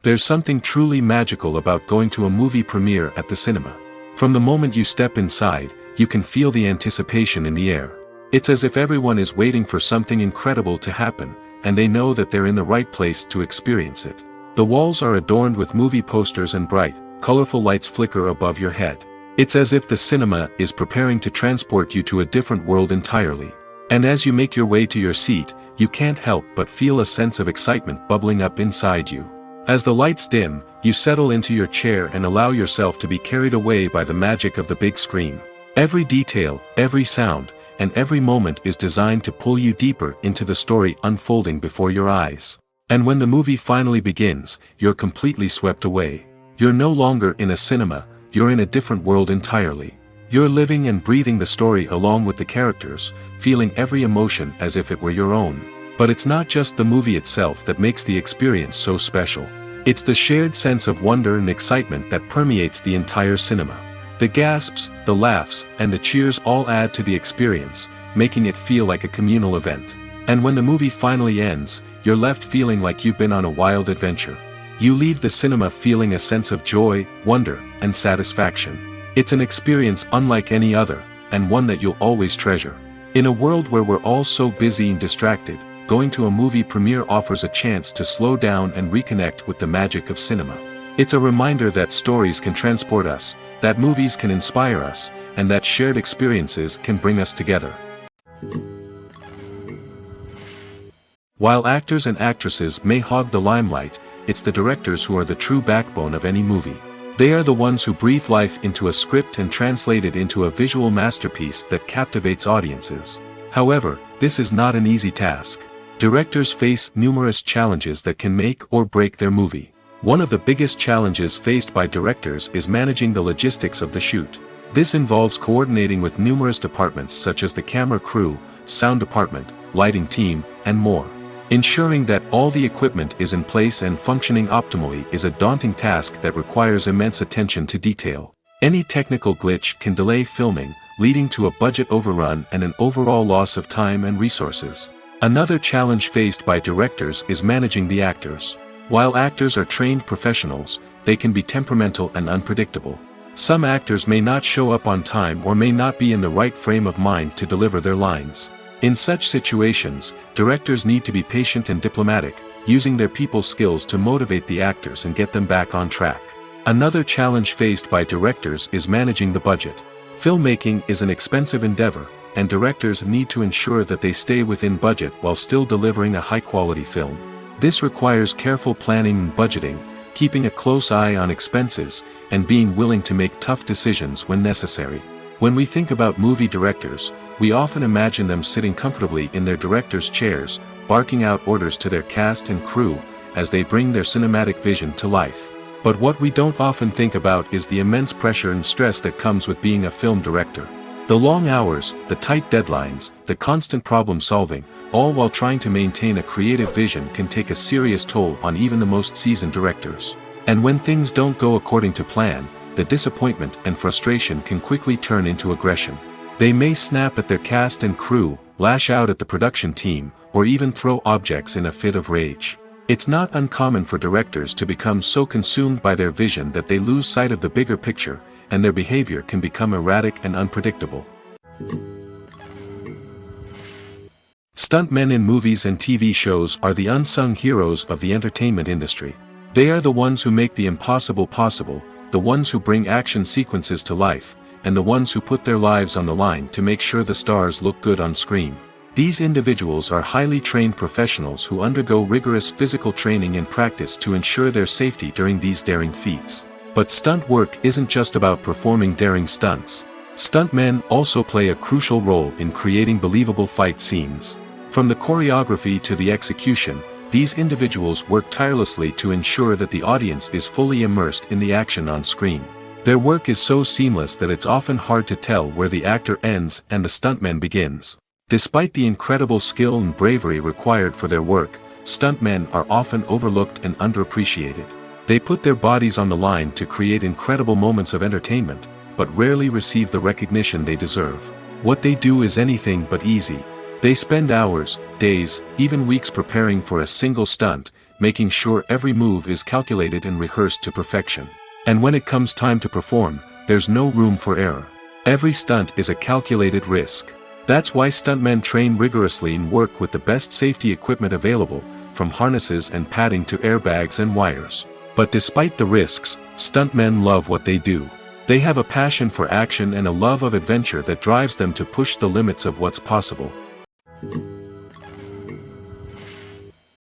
There's something truly magical about going to a movie premiere at the cinema. From the moment you step inside, you can feel the anticipation in the air. It's as if everyone is waiting for something incredible to happen, and they know that they're in the right place to experience it. The walls are adorned with movie posters and bright, colorful lights flicker above your head. It's as if the cinema is preparing to transport you to a different world entirely. And as you make your way to your seat, you can't help but feel a sense of excitement bubbling up inside you. As the lights dim, you settle into your chair and allow yourself to be carried away by the magic of the big screen. Every detail, every sound, and every moment is designed to pull you deeper into the story unfolding before your eyes. And when the movie finally begins, you're completely swept away. You're no longer in a cinema, you're in a different world entirely. You're living and breathing the story along with the characters, feeling every emotion as if it were your own. But it's not just the movie itself that makes the experience so special. It's the shared sense of wonder and excitement that permeates the entire cinema. The gasps, the laughs, and the cheers all add to the experience, making it feel like a communal event. And when the movie finally ends, you're left feeling like you've been on a wild adventure. You leave the cinema feeling a sense of joy, wonder, and satisfaction. It's an experience unlike any other, and one that you'll always treasure. In a world where we're all so busy and distracted, going to a movie premiere offers a chance to slow down and reconnect with the magic of cinema. It's a reminder that stories can transport us, that movies can inspire us, and that shared experiences can bring us together. While actors and actresses may hog the limelight, it's the directors who are the true backbone of any movie. They are the ones who breathe life into a script and translate it into a visual masterpiece that captivates audiences. However, this is not an easy task. Directors face numerous challenges that can make or break their movie. One of the biggest challenges faced by directors is managing the logistics of the shoot. This involves coordinating with numerous departments such as the camera crew, sound department, lighting team, and more. Ensuring that all the equipment is in place and functioning optimally is a daunting task that requires immense attention to detail. Any technical glitch can delay filming, leading to a budget overrun and an overall loss of time and resources. Another challenge faced by directors is managing the actors. While actors are trained professionals, they can be temperamental and unpredictable. Some actors may not show up on time or may not be in the right frame of mind to deliver their lines. In such situations, directors need to be patient and diplomatic, using their people skills to motivate the actors and get them back on track. Another challenge faced by directors is managing the budget. Filmmaking is an expensive endeavor, and directors need to ensure that they stay within budget while still delivering a high-quality film. This requires careful planning and budgeting, keeping a close eye on expenses, and being willing to make tough decisions when necessary. When we think about movie directors, we often imagine them sitting comfortably in their director's chairs, barking out orders to their cast and crew, as they bring their cinematic vision to life. But what we don't often think about is the immense pressure and stress that comes with being a film director. The long hours, the tight deadlines, the constant problem solving, all while trying to maintain a creative vision can take a serious toll on even the most seasoned directors. And when things don't go according to plan, the disappointment and frustration can quickly turn into aggression. They may snap at their cast and crew, lash out at the production team, or even throw objects in a fit of rage. It's not uncommon for directors to become so consumed by their vision that they lose sight of the bigger picture, and their behavior can become erratic and unpredictable. Stuntmen in movies and TV shows are the unsung heroes of the entertainment industry. They are the ones who make the impossible possible, the ones who bring action sequences to life, and the ones who put their lives on the line to make sure the stars look good on screen. These individuals are highly trained professionals who undergo rigorous physical training and practice to ensure their safety during these daring feats. But stunt work isn't just about performing daring stunts. Stuntmen also play a crucial role in creating believable fight scenes. From the choreography to the execution, these individuals work tirelessly to ensure that the audience is fully immersed in the action on screen. Their work is so seamless that it's often hard to tell where the actor ends and the stuntman begins. Despite the incredible skill and bravery required for their work, stuntmen are often overlooked and underappreciated. They put their bodies on the line to create incredible moments of entertainment, but rarely receive the recognition they deserve. What they do is anything but easy. They spend hours, days, even weeks preparing for a single stunt, making sure every move is calculated and rehearsed to perfection. And when it comes time to perform, there's no room for error. Every stunt is a calculated risk. That's why stuntmen train rigorously and work with the best safety equipment available, from harnesses and padding to airbags and wires. But despite the risks, stuntmen love what they do. They have a passion for action and a love of adventure that drives them to push the limits of what's possible.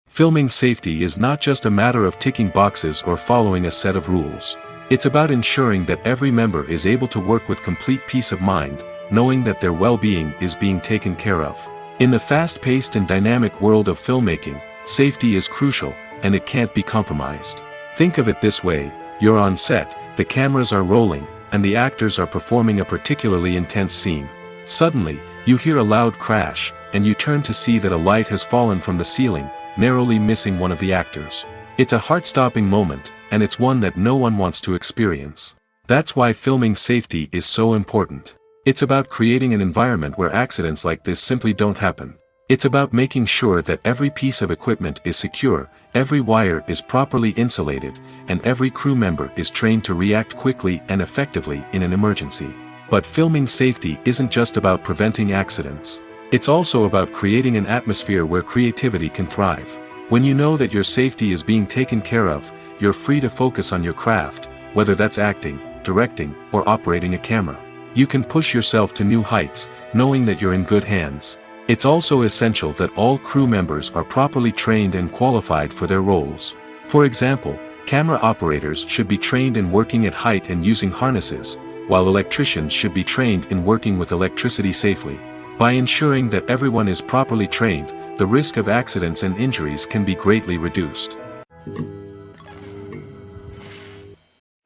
Filming safety is not just a matter of ticking boxes or following a set of rules. It's about ensuring that every member is able to work with complete peace of mind, knowing that their well-being is being taken care of. In the fast-paced and dynamic world of filmmaking, safety is crucial, and it can't be compromised. Think of it this way: you're on set, the cameras are rolling, and the actors are performing a particularly intense scene. Suddenly, you hear a loud crash, and you turn to see that a light has fallen from the ceiling, narrowly missing one of the actors. It's a heart-stopping moment, and it's one that no one wants to experience. That's why filming safety is so important. It's about creating an environment where accidents like this simply don't happen. It's about making sure that every piece of equipment is secure, every wire is properly insulated, and every crew member is trained to react quickly and effectively in an emergency. But filming safety isn't just about preventing accidents. It's also about creating an atmosphere where creativity can thrive. When you know that your safety is being taken care of, you're free to focus on your craft, whether that's acting, directing, or operating a camera. You can push yourself to new heights, knowing that you're in good hands. It's also essential that all crew members are properly trained and qualified for their roles. For example, camera operators should be trained in working at height and using harnesses, while electricians should be trained in working with electricity safely. By ensuring that everyone is properly trained, the risk of accidents and injuries can be greatly reduced.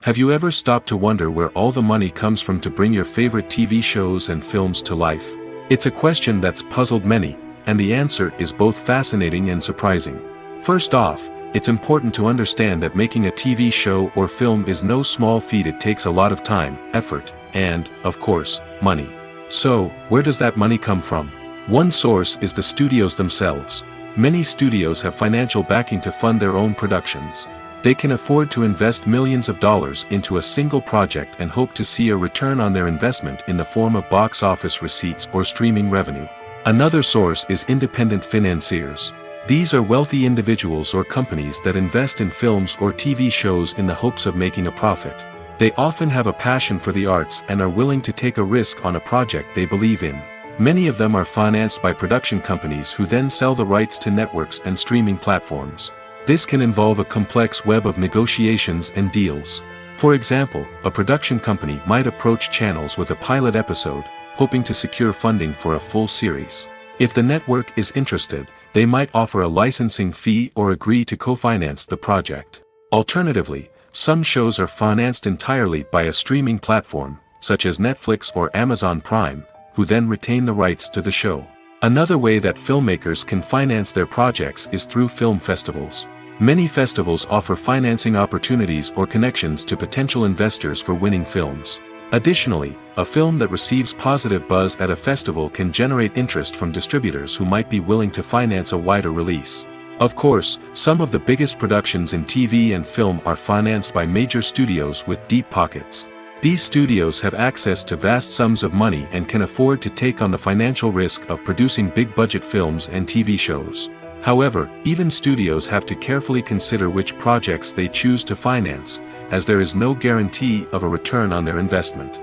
Have you ever stopped to wonder where all the money comes from to bring your favorite TV shows and films to life? It's a question that's puzzled many, and the answer is both fascinating and surprising. First off, it's important to understand that making a TV show or film is no small feat. It takes a lot of time, effort, and, of course, money. So, where does that money come from? One source is the studios themselves. Many studios have financial backing to fund their own productions. They can afford to invest millions of dollars into a single project and hope to see a return on their investment in the form of box office receipts or streaming revenue. Another source is independent financiers. These are wealthy individuals or companies that invest in films or TV shows in the hopes of making a profit. They often have a passion for the arts and are willing to take a risk on a project they believe in. Many of them are financed by production companies who then sell the rights to networks and streaming platforms. This can involve a complex web of negotiations and deals. For example, a production company might approach channels with a pilot episode, hoping to secure funding for a full series. If the network is interested, they might offer a licensing fee or agree to co-finance the project. Alternatively, some shows are financed entirely by a streaming platform, such as Netflix or Amazon Prime, who then retain the rights to the show. Another way that filmmakers can finance their projects is through film festivals. Many festivals offer financing opportunities or connections to potential investors for winning films. Additionally, a film that receives positive buzz at a festival can generate interest from distributors who might be willing to finance a wider release. Of course, some of the biggest productions in TV and film are financed by major studios with deep pockets. These studios have access to vast sums of money and can afford to take on the financial risk of producing big-budget films and TV shows. However, even studios have to carefully consider which projects they choose to finance, as there is no guarantee of a return on their investment.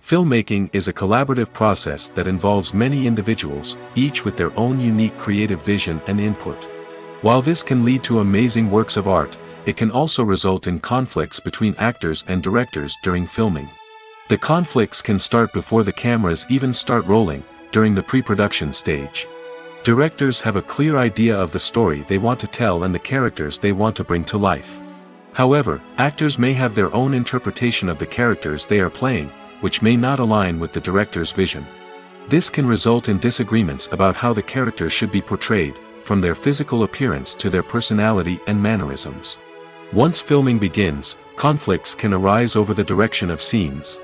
Filmmaking is a collaborative process that involves many individuals, each with their own unique creative vision and input. While this can lead to amazing works of art, it can also result in conflicts between actors and directors during filming. The conflicts can start before the cameras even start rolling, during the pre-production stage. Directors have a clear idea of the story they want to tell and the characters they want to bring to life. However, actors may have their own interpretation of the characters they are playing, which may not align with the director's vision. This can result in disagreements about how the characters should be portrayed, from their physical appearance to their personality and mannerisms. Once filming begins, conflicts can arise over the direction of scenes.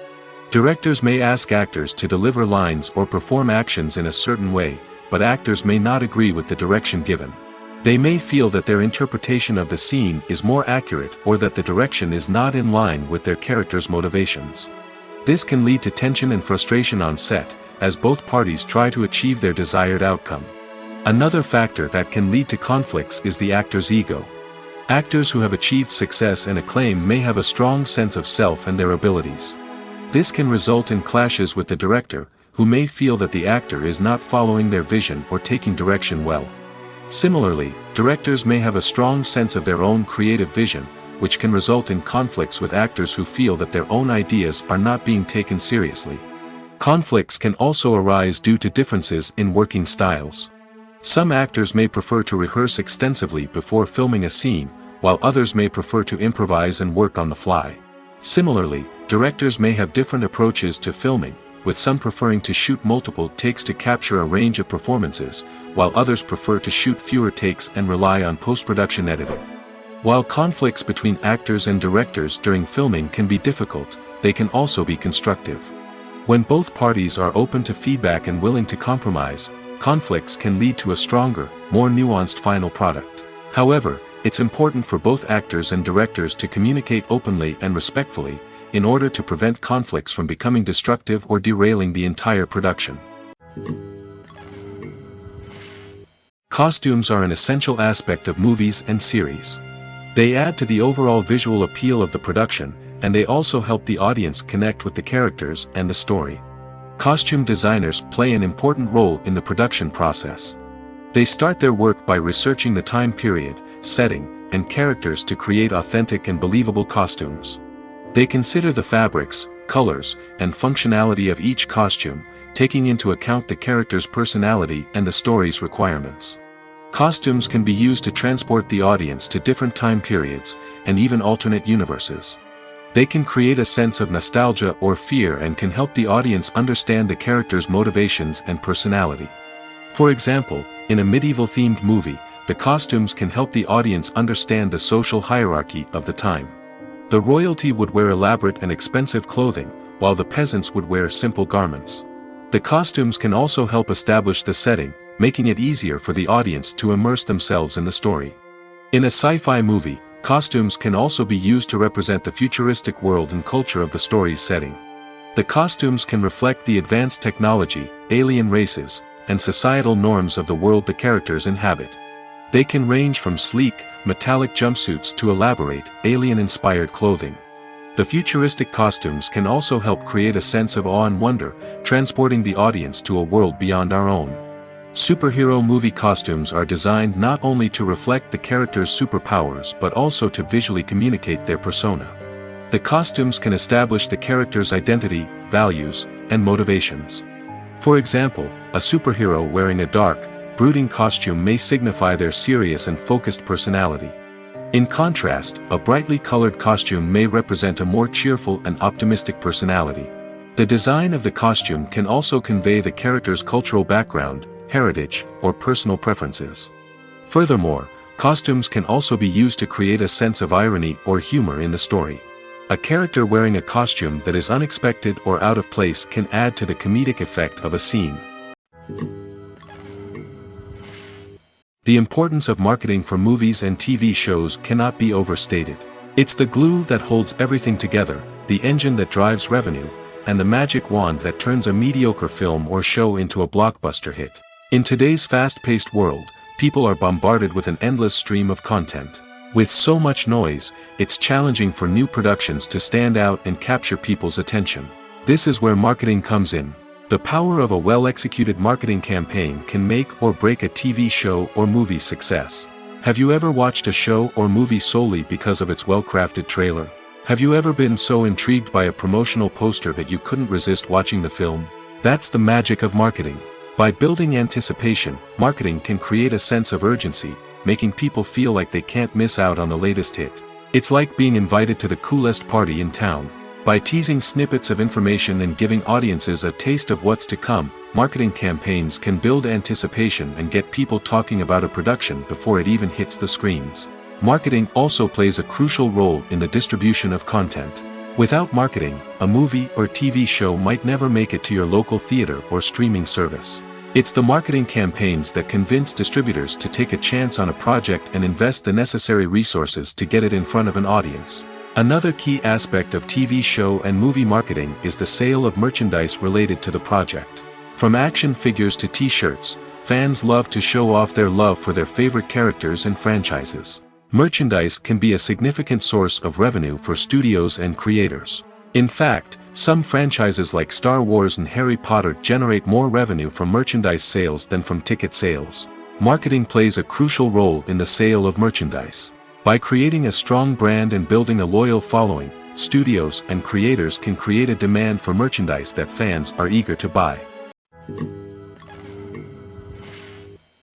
Directors may ask actors to deliver lines or perform actions in a certain way, but actors may not agree with the direction given. They may feel that their interpretation of the scene is more accurate or that the direction is not in line with their character's motivations. This can lead to tension and frustration on set, as both parties try to achieve their desired outcome. Another factor that can lead to conflicts is the actor's ego. Actors who have achieved success and acclaim may have a strong sense of self and their abilities. This can result in clashes with the director, who may feel that the actor is not following their vision or taking direction well. Similarly, directors may have a strong sense of their own creative vision, which can result in conflicts with actors who feel that their own ideas are not being taken seriously. Conflicts can also arise due to differences in working styles. Some actors may prefer to rehearse extensively before filming a scene, while others may prefer to improvise and work on the fly. Similarly, directors may have different approaches to filming, with some preferring to shoot multiple takes to capture a range of performances, while others prefer to shoot fewer takes and rely on post-production editing. While conflicts between actors and directors during filming can be difficult, they can also be constructive. When both parties are open to feedback and willing to compromise, conflicts can lead to a stronger, more nuanced final product. However, it's important for both actors and directors to communicate openly and respectfully, in order to prevent conflicts from becoming destructive or derailing the entire production. Costumes are an essential aspect of movies and series. They add to the overall visual appeal of the production, and they also help the audience connect with the characters and the story. Costume designers play an important role in the production process. They start their work by researching the time period, setting, and characters to create authentic and believable costumes. They consider the fabrics, colors, and functionality of each costume, taking into account the character's personality and the story's requirements. Costumes can be used to transport the audience to different time periods, and even alternate universes. They can create a sense of nostalgia or fear and can help the audience understand the character's motivations and personality. For example, in a medieval-themed movie, the costumes can help the audience understand the social hierarchy of the time. The royalty would wear elaborate and expensive clothing, while the peasants would wear simple garments. The costumes can also help establish the setting, making it easier for the audience to immerse themselves in the story. In a sci-fi movie, costumes can also be used to represent the futuristic world and culture of the story's setting. The costumes can reflect the advanced technology, alien races, and societal norms of the world the characters inhabit. They can range from sleek, metallic jumpsuits to elaborate, alien-inspired clothing. The futuristic costumes can also help create a sense of awe and wonder, transporting the audience to a world beyond our own. Superhero movie costumes are designed not only to reflect the character's superpowers but also to visually communicate their persona. The costumes can establish the character's identity, values, and motivations. For example, a superhero wearing a dark, brooding costume may signify their serious and focused personality. In contrast, a brightly colored costume may represent a more cheerful and optimistic personality. The design of the costume can also convey the character's cultural background, heritage, or personal preferences. Furthermore, costumes can also be used to create a sense of irony or humor in the story. A character wearing a costume that is unexpected or out of place can add to the comedic effect of a scene. The importance of marketing for movies and TV shows cannot be overstated. It's the glue that holds everything together, the engine that drives revenue, and the magic wand that turns a mediocre film or show into a blockbuster hit. In today's fast-paced world, people are bombarded with an endless stream of content. With so much noise, it's challenging for new productions to stand out and capture people's attention. This is where marketing comes in. The power of a well-executed marketing campaign can make or break a TV show or movie's success. Have you ever watched a show or movie solely because of its well-crafted trailer? Have you ever been so intrigued by a promotional poster that you couldn't resist watching the film? That's the magic of marketing. By building anticipation, marketing can create a sense of urgency, making people feel like they can't miss out on the latest hit. It's like being invited to the coolest party in town. By teasing snippets of information and giving audiences a taste of what's to come, marketing campaigns can build anticipation and get people talking about a production before it even hits the screens. Marketing also plays a crucial role in the distribution of content. Without marketing, a movie or TV show might never make it to your local theater or streaming service. It's the marketing campaigns that convince distributors to take a chance on a project and invest the necessary resources to get it in front of an audience. Another key aspect of TV show and movie marketing is the sale of merchandise related to the project. From action figures to t-shirts, fans love to show off their love for their favorite characters and franchises. Merchandise can be a significant source of revenue for studios and creators. In fact, some franchises like Star Wars and Harry Potter generate more revenue from merchandise sales than from ticket sales. Marketing plays a crucial role in the sale of merchandise. By creating a strong brand and building a loyal following, studios and creators can create a demand for merchandise that fans are eager to buy.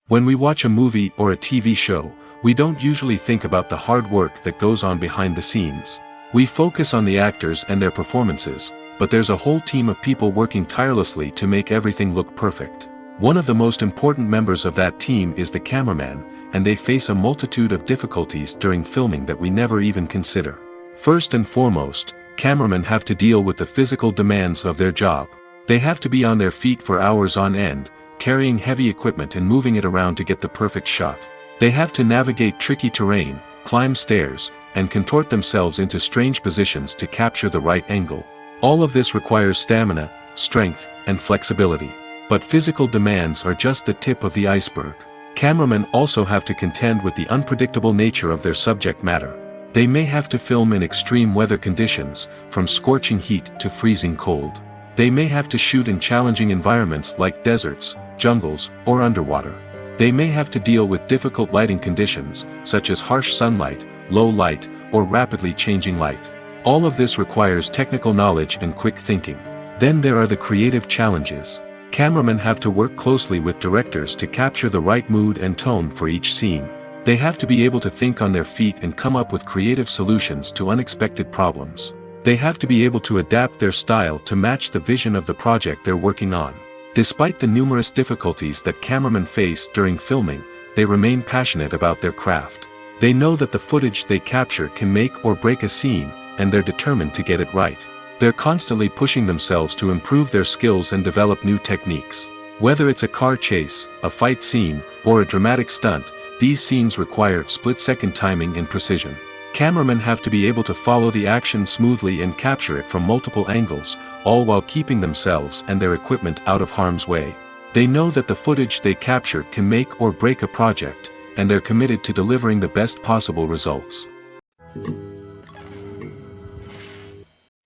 When we watch a movie or a TV show, we don't usually think about the hard work that goes on behind the scenes. We focus on the actors and their performances, but there's a whole team of people working tirelessly to make everything look perfect. One of the most important members of that team is the cameraman, and they face a multitude of difficulties during filming that we never even consider. First and foremost, cameramen have to deal with the physical demands of their job. They have to be on their feet for hours on end, carrying heavy equipment and moving it around to get the perfect shot. They have to navigate tricky terrain, climb stairs, and contort themselves into strange positions to capture the right angle. All of this requires stamina, strength, and flexibility. But physical demands are just the tip of the iceberg. Cameramen also have to contend with the unpredictable nature of their subject matter. They may have to film in extreme weather conditions, from scorching heat to freezing cold. They may have to shoot in challenging environments like deserts, jungles, or underwater. They may have to deal with difficult lighting conditions, such as harsh sunlight, low light, or rapidly changing light. All of this requires technical knowledge and quick thinking. Then there are the creative challenges. Cameramen have to work closely with directors to capture the right mood and tone for each scene. They have to be able to think on their feet and come up with creative solutions to unexpected problems. They have to be able to adapt their style to match the vision of the project they're working on. Despite the numerous difficulties that cameramen face during filming, they remain passionate about their craft. They know that the footage they capture can make or break a scene, and they're determined to get it right. They're constantly pushing themselves to improve their skills and develop new techniques. Whether it's a car chase, a fight scene, or a dramatic stunt, these scenes require split-second timing and precision. Cameramen have to be able to follow the action smoothly and capture it from multiple angles, all while keeping themselves and their equipment out of harm's way. They know that the footage they capture can make or break a project, and they're committed to delivering the best possible results.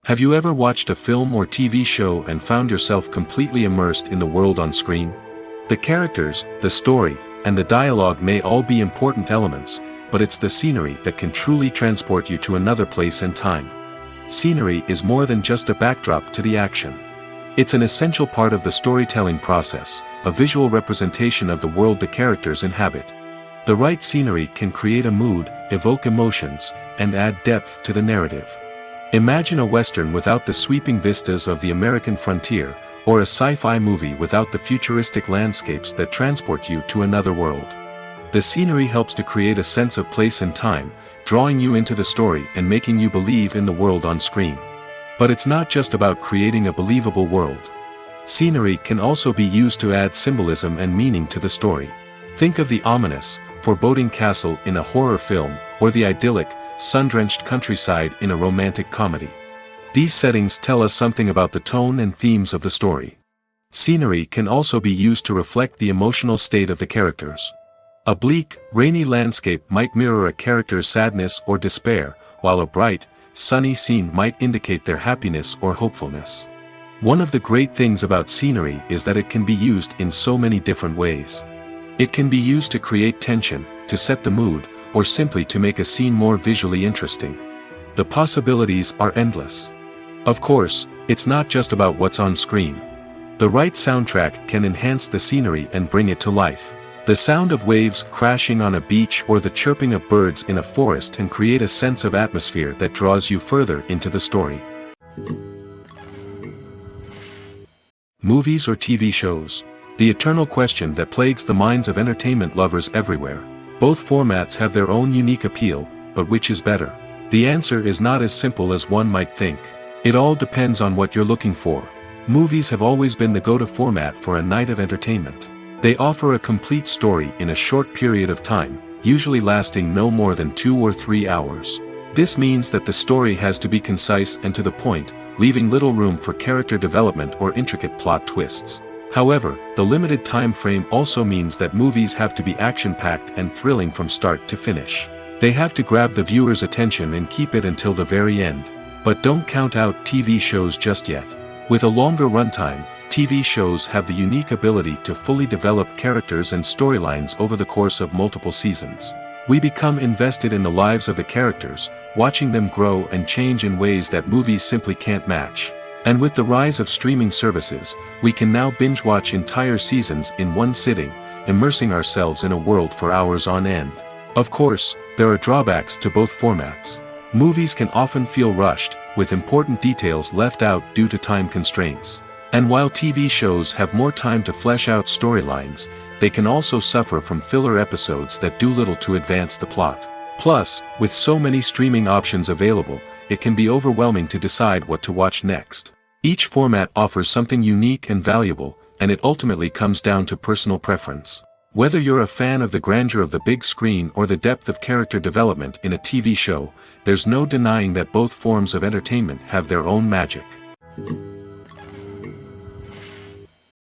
Have you ever watched a film or TV show and found yourself completely immersed in the world on screen? The characters, the story, and the dialogue may all be important elements, but it's the scenery that can truly transport you to another place and time. Scenery is more than just a backdrop to the action. It's an essential part of the storytelling process, a visual representation of the world the characters inhabit. The right scenery can create a mood, evoke emotions, and add depth to the narrative. Imagine a Western without the sweeping vistas of the American frontier, or a sci-fi movie without the futuristic landscapes that transport you to another world. The scenery helps to create a sense of place and time, drawing you into the story and making you believe in the world on screen. But it's not just about creating a believable world. Scenery can also be used to add symbolism and meaning to the story. Think of the ominous, foreboding castle in a horror film, or the idyllic, sun-drenched countryside in a romantic comedy. These settings tell us something about the tone and themes of the story. Scenery can also be used to reflect the emotional state of the characters. A bleak, rainy landscape might mirror a character's sadness or despair, while a bright, sunny scene might indicate their happiness or hopefulness. One of the great things about scenery is that it can be used in so many different ways. It can be used to create tension, to set the mood, or simply to make a scene more visually interesting. The possibilities are endless. Of course, it's not just about what's on screen. The right soundtrack can enhance the scenery and bring it to life. The sound of waves crashing on a beach or the chirping of birds in a forest can create a sense of atmosphere that draws you further into the story. Movies or TV shows? The eternal question that plagues the minds of entertainment lovers everywhere. Both formats have their own unique appeal, but which is better? The answer is not as simple as one might think. It all depends on what you're looking for. Movies have always been the go-to format for a night of entertainment. They offer a complete story in a short period of time, usually lasting no more than 2 or 3 hours. This means that the story has to be concise and to the point, leaving little room for character development or intricate plot twists. However, the limited time frame also means that movies have to be action-packed and thrilling from start to finish. They have to grab the viewer's attention and keep it until the very end. But don't count out TV shows just yet. With a longer runtime, TV shows have the unique ability to fully develop characters and storylines over the course of multiple seasons. We become invested in the lives of the characters, watching them grow and change in ways that movies simply can't match. And with the rise of streaming services, we can now binge-watch entire seasons in one sitting, immersing ourselves in a world for hours on end. Of course, there are drawbacks to both formats. Movies can often feel rushed, with important details left out due to time constraints. And while TV shows have more time to flesh out storylines, they can also suffer from filler episodes that do little to advance the plot. Plus, with so many streaming options available, it can be overwhelming to decide what to watch next. Each format offers something unique and valuable, and it ultimately comes down to personal preference. Whether you're a fan of the grandeur of the big screen or the depth of character development in a TV show, there's no denying that both forms of entertainment have their own magic.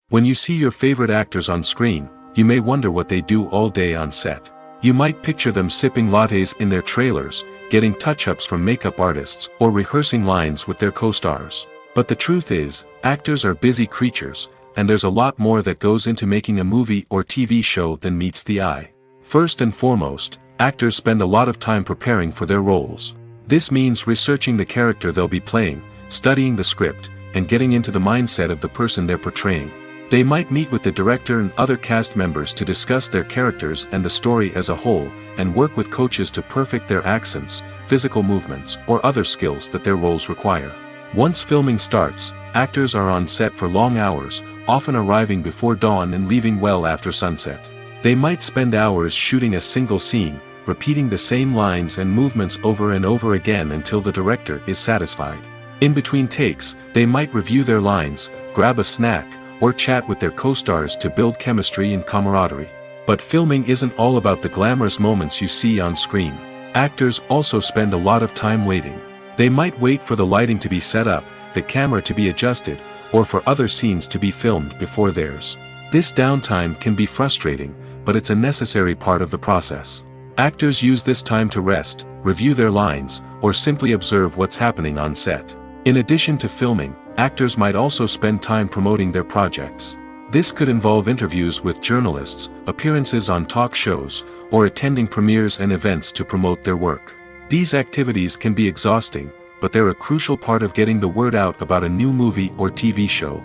When you see your favorite actors on screen, you may wonder what they do all day on set. You might picture them sipping lattes in their trailers, getting touch-ups from makeup artists, or rehearsing lines with their co-stars. But the truth is, actors are busy creatures, and there's a lot more that goes into making a movie or TV show than meets the eye. First and foremost, actors spend a lot of time preparing for their roles. This means researching the character they'll be playing, studying the script, and getting into the mindset of the person they're portraying. They might meet with the director and other cast members to discuss their characters and the story as a whole, and work with coaches to perfect their accents, physical movements, or other skills that their roles require. Once filming starts, actors are on set for long hours, often arriving before dawn and leaving well after sunset. They might spend hours shooting a single scene, repeating the same lines and movements over and over again until the director is satisfied. In between takes, they might review their lines, grab a snack, or chat with their co-stars to build chemistry and camaraderie. But filming isn't all about the glamorous moments you see on screen. Actors also spend a lot of time waiting. They might wait for the lighting to be set up, the camera to be adjusted, or for other scenes to be filmed before theirs. This downtime can be frustrating, but it's a necessary part of the process. Actors use this time to rest, review their lines, or simply observe what's happening on set. In addition to filming, actors might also spend time promoting their projects. This could involve interviews with journalists, appearances on talk shows, or attending premieres and events to promote their work. These activities can be exhausting, but they're a crucial part of getting the word out about a new movie or TV show.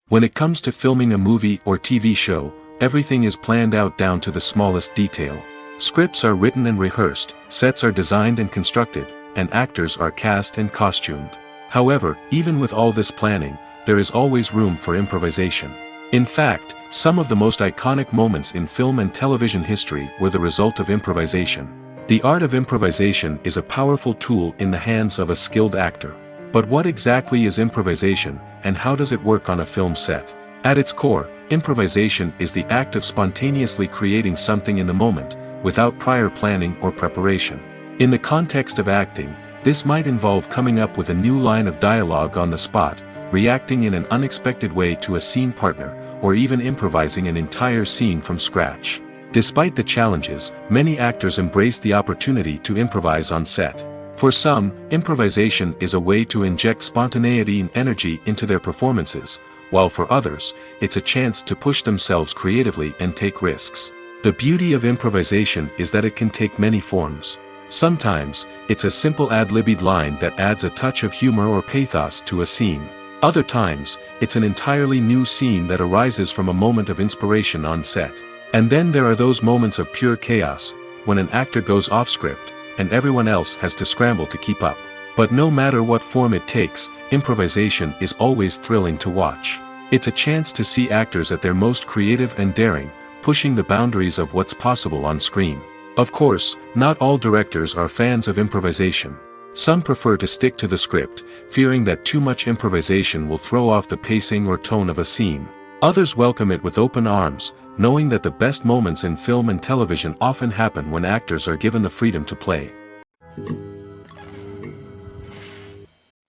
When it comes to filming a movie or TV show, everything is planned out down to the smallest detail. Scripts are written and rehearsed, sets are designed and constructed, and actors are cast and costumed. However, even with all this planning, there is always room for improvisation. In fact, some of the most iconic moments in film and television history were the result of improvisation. The art of improvisation is a powerful tool in the hands of a skilled actor. But what exactly is improvisation, and how does it work on a film set? At its core, improvisation is the act of spontaneously creating something in the moment, without prior planning or preparation. In the context of acting, this might involve coming up with a new line of dialogue on the spot, reacting in an unexpected way to a scene partner, or even improvising an entire scene from scratch. Despite the challenges, many actors embrace the opportunity to improvise on set. For some, improvisation is a way to inject spontaneity and energy into their performances, while for others, it's a chance to push themselves creatively and take risks. The beauty of improvisation is that it can take many forms. Sometimes, it's a simple ad-libbed line that adds a touch of humor or pathos to a scene. Other times, it's an entirely new scene that arises from a moment of inspiration on set. And then there are those moments of pure chaos, when an actor goes off script, and everyone else has to scramble to keep up. But no matter what form it takes, improvisation is always thrilling to watch. It's a chance to see actors at their most creative and daring, pushing the boundaries of what's possible on screen. Of course, not all directors are fans of improvisation. Some prefer to stick to the script, fearing that too much improvisation will throw off the pacing or tone of a scene. Others welcome it with open arms, knowing that the best moments in film and television often happen when actors are given the freedom to play.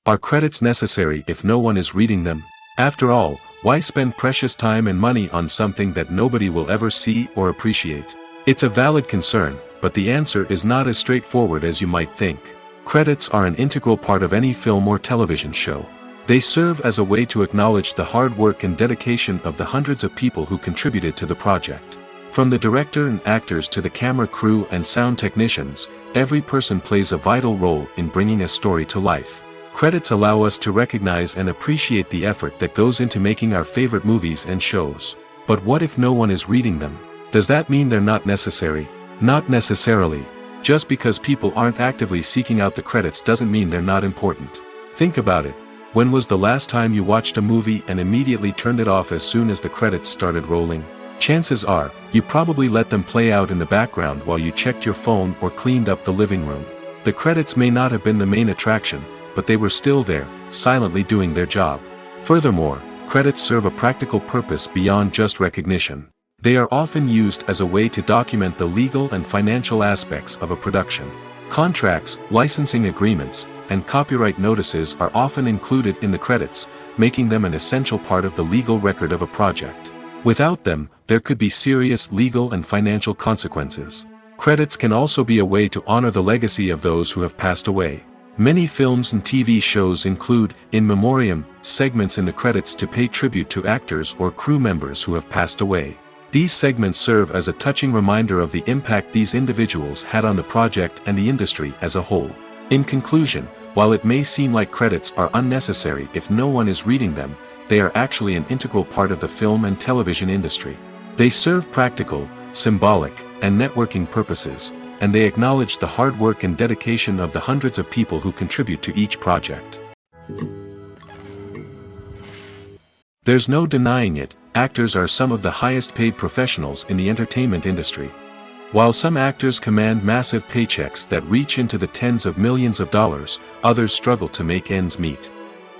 Are credits necessary if no one is reading them? After all, why spend precious time and money on something that nobody will ever see or appreciate? It's a valid concern, but the answer is not as straightforward as you might think. Credits are an integral part of any film or television show. They serve as a way to acknowledge the hard work and dedication of the hundreds of people who contributed to the project. From the director and actors to the camera crew and sound technicians, every person plays a vital role in bringing a story to life. Credits allow us to recognize and appreciate the effort that goes into making our favorite movies and shows. But what if no one is reading them? Does that mean they're not necessary? Not necessarily. Just because people aren't actively seeking out the credits doesn't mean they're not important. Think about it. When was the last time you watched a movie and immediately turned it off as soon as the credits started rolling? Chances are, you probably let them play out in the background while you checked your phone or cleaned up the living room. The credits may not have been the main attraction, but they were still there, silently doing their job. Furthermore, credits serve a practical purpose beyond just recognition. They are often used as a way to document the legal and financial aspects of a production. Contracts, licensing agreements, and copyright notices are often included in the credits, making them an essential part of the legal record of a project. Without them, there could be serious legal and financial consequences. Credits can also be a way to honor the legacy of those who have passed away. Many films and TV shows include, in memoriam, segments in the credits to pay tribute to actors or crew members who have passed away. These segments serve as a touching reminder of the impact these individuals had on the project and the industry as a whole. In conclusion, while it may seem like credits are unnecessary if no one is reading them, they are actually an integral part of the film and television industry. They serve practical, symbolic, and networking purposes, and they acknowledge the hard work and dedication of the hundreds of people who contribute to each project. There's no denying it, actors are some of the highest paid professionals in the entertainment industry. While some actors command massive paychecks that reach into the tens of millions of dollars, others struggle to make ends meet.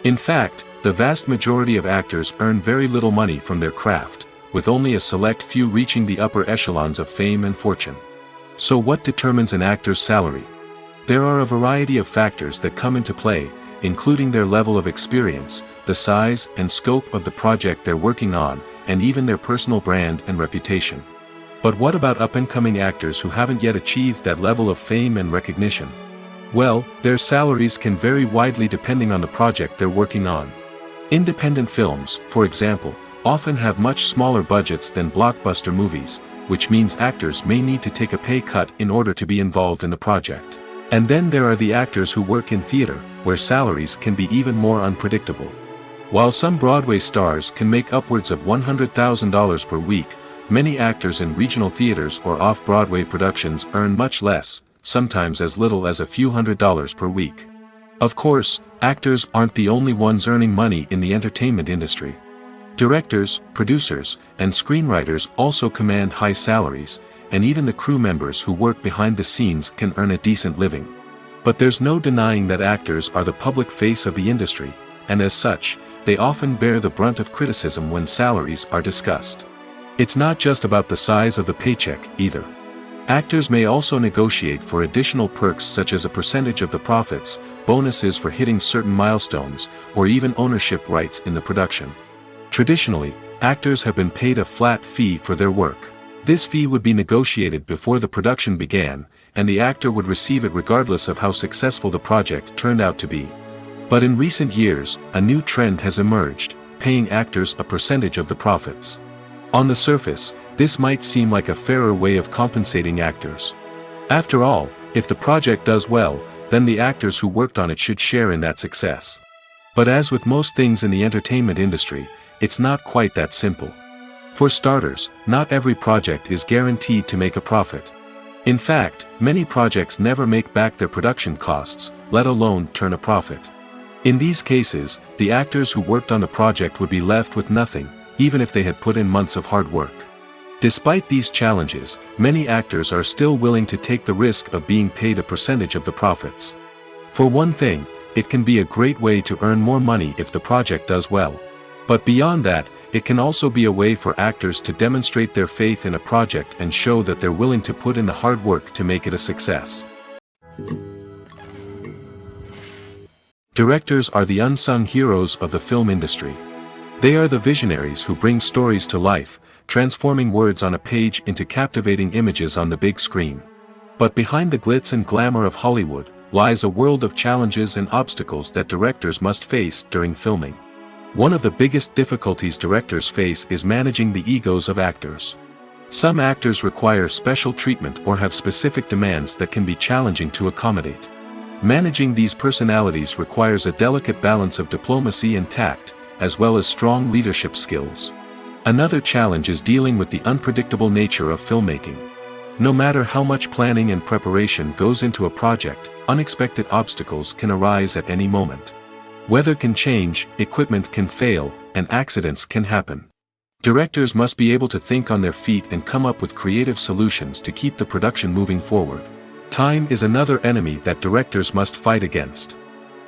In fact, the vast majority of actors earn very little money from their craft, with only a select few reaching the upper echelons of fame and fortune. So what determines an actor's salary? There are a variety of factors that come into play, including their level of experience, the size and scope of the project they're working on, and even their personal brand and reputation. But what about up-and-coming actors who haven't yet achieved that level of fame and recognition? Well, their salaries can vary widely depending on the project they're working on. Independent films, for example, often have much smaller budgets than blockbuster movies, which means actors may need to take a pay cut in order to be involved in the project. And then there are the actors who work in theater, where salaries can be even more unpredictable. While some Broadway stars can make upwards of $100,000 per week, many actors in regional theaters or off-Broadway productions earn much less, sometimes as little as a few $100s per week. Of course, actors aren't the only ones earning money in the entertainment industry. Directors, producers, and screenwriters also command high salaries, and even the crew members who work behind the scenes can earn a decent living. But there's no denying that actors are the public face of the industry, and as such, they often bear the brunt of criticism when salaries are discussed. It's not just about the size of the paycheck, either. Actors may also negotiate for additional perks such as a percentage of the profits, bonuses for hitting certain milestones, or even ownership rights in the production. Traditionally, actors have been paid a flat fee for their work. This fee would be negotiated before the production began, and the actor would receive it regardless of how successful the project turned out to be. But in recent years, a new trend has emerged, paying actors a percentage of the profits. On the surface, this might seem like a fairer way of compensating actors. After all, if the project does well, then the actors who worked on it should share in that success. But as with most things in the entertainment industry, it's not quite that simple. For starters, not every project is guaranteed to make a profit. In fact, many projects never make back their production costs, let alone turn a profit. In these cases, the actors who worked on the project would be left with nothing, even if they had put in months of hard work. Despite these challenges, many actors are still willing to take the risk of being paid a percentage of the profits. For one thing, it can be a great way to earn more money if the project does well. But beyond that, it can also be a way for actors to demonstrate their faith in a project and show that they're willing to put in the hard work to make it a success. Directors are the unsung heroes of the film industry. They are the visionaries who bring stories to life, transforming words on a page into captivating images on the big screen. But behind the glitz and glamour of Hollywood, lies a world of challenges and obstacles that directors must face during filming. One of the biggest difficulties directors face is managing the egos of actors. Some actors require special treatment or have specific demands that can be challenging to accommodate. Managing these personalities requires a delicate balance of diplomacy and tact, as well as strong leadership skills. Another challenge is dealing with the unpredictable nature of filmmaking. No matter how much planning and preparation goes into a project, unexpected obstacles can arise at any moment. Weather can change, equipment can fail, and accidents can happen. Directors must be able to think on their feet and come up with creative solutions to keep the production moving forward. Time is another enemy that directors must fight against.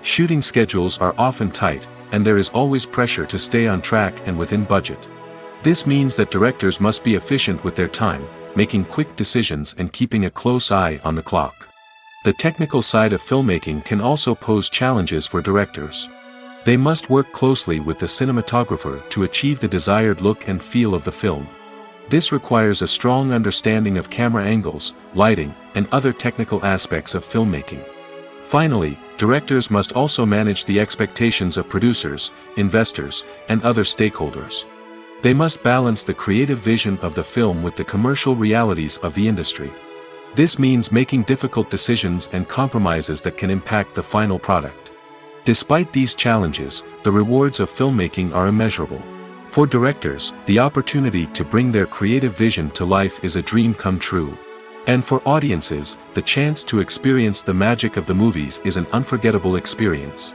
Shooting schedules are often tight, and there is always pressure to stay on track and within budget. This means that directors must be efficient with their time, making quick decisions and keeping a close eye on the clock. The technical side of filmmaking can also pose challenges for directors. They must work closely with the cinematographer to achieve the desired look and feel of the film. This requires a strong understanding of camera angles, lighting, and other technical aspects of filmmaking. Finally, directors must also manage the expectations of producers, investors, and other stakeholders. They must balance the creative vision of the film with the commercial realities of the industry. This means making difficult decisions and compromises that can impact the final product. Despite these challenges, the rewards of filmmaking are immeasurable. For directors, the opportunity to bring their creative vision to life is a dream come true. And for audiences, the chance to experience the magic of the movies is an unforgettable experience.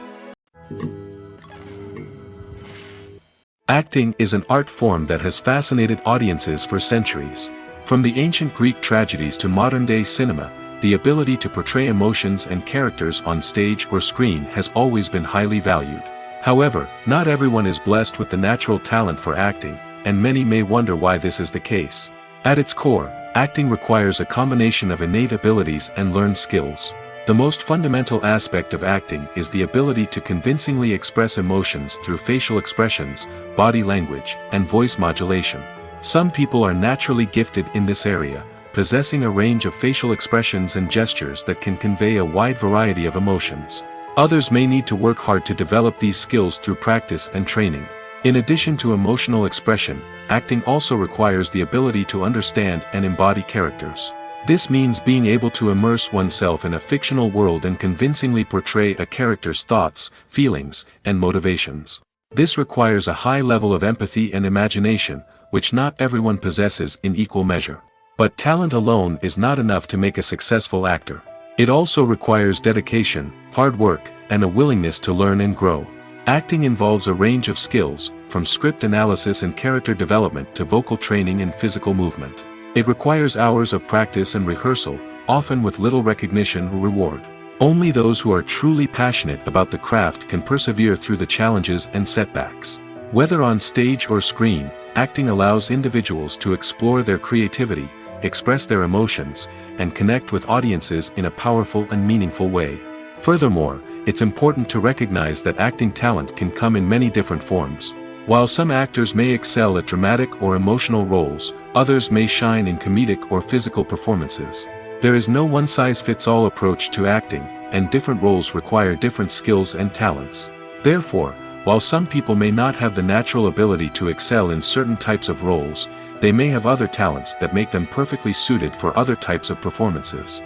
Acting is an art form that has fascinated audiences for centuries. From the ancient Greek tragedies to modern-day cinema, the ability to portray emotions and characters on stage or screen has always been highly valued. However, not everyone is blessed with the natural talent for acting, and many may wonder why this is the case. At its core, acting requires a combination of innate abilities and learned skills. The most fundamental aspect of acting is the ability to convincingly express emotions through facial expressions, body language, and voice modulation. Some people are naturally gifted in this area, possessing a range of facial expressions and gestures that can convey a wide variety of emotions. Others may need to work hard to develop these skills through practice and training. In addition to emotional expression, acting also requires the ability to understand and embody characters. This means being able to immerse oneself in a fictional world and convincingly portray a character's thoughts, feelings, and motivations. This requires a high level of empathy and imagination, which not everyone possesses in equal measure. But talent alone is not enough to make a successful actor. It also requires dedication, hard work, and a willingness to learn and grow. Acting involves a range of skills, from script analysis and character development to vocal training and physical movement. It requires hours of practice and rehearsal, often with little recognition or reward. Only those who are truly passionate about the craft can persevere through the challenges and setbacks. Whether on stage or screen, acting allows individuals to explore their creativity, express their emotions, and connect with audiences in a powerful and meaningful way. Furthermore, it's important to recognize that acting talent can come in many different forms. While some actors may excel at dramatic or emotional roles, others may shine in comedic or physical performances. There is no one-size-fits-all approach to acting, and different roles require different skills and talents. Therefore, while some people may not have the natural ability to excel in certain types of roles, they may have other talents that make them perfectly suited for other types of performances.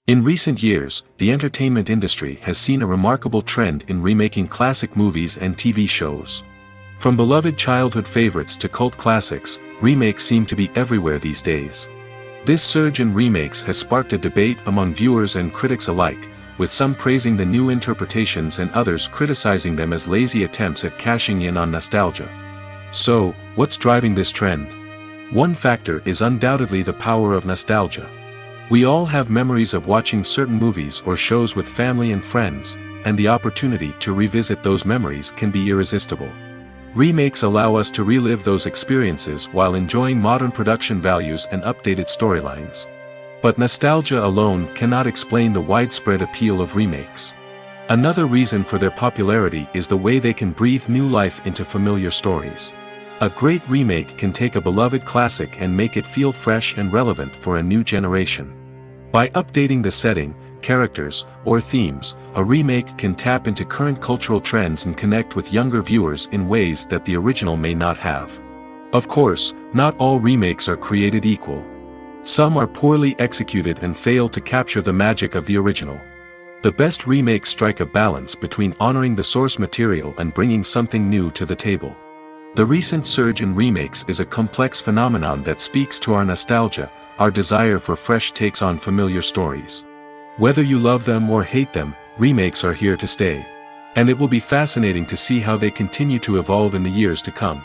In recent years, the entertainment industry has seen a remarkable trend in remaking classic movies and TV shows. From beloved childhood favorites to cult classics, remakes seem to be everywhere these days. This surge in remakes has sparked a debate among viewers and critics alike, with some praising the new interpretations and others criticizing them as lazy attempts at cashing in on nostalgia. So, what's driving this trend? One factor is undoubtedly the power of nostalgia. We all have memories of watching certain movies or shows with family and friends, and the opportunity to revisit those memories can be irresistible. Remakes allow us to relive those experiences while enjoying modern production values and updated storylines. But nostalgia alone cannot explain the widespread appeal of remakes. Another reason for their popularity is the way they can breathe new life into familiar stories. A great remake can take a beloved classic and make it feel fresh and relevant for a new generation. By updating the setting, characters, or themes, a remake can tap into current cultural trends and connect with younger viewers in ways that the original may not have. Of course, not all remakes are created equal. Some are poorly executed and fail to capture the magic of the original. The best remakes strike a balance between honoring the source material and bringing something new to the table. The recent surge in remakes is a complex phenomenon that speaks to our nostalgia, our desire for fresh takes on familiar stories. Whether you love them or hate them, remakes are here to stay. And it will be fascinating to see how they continue to evolve in the years to come.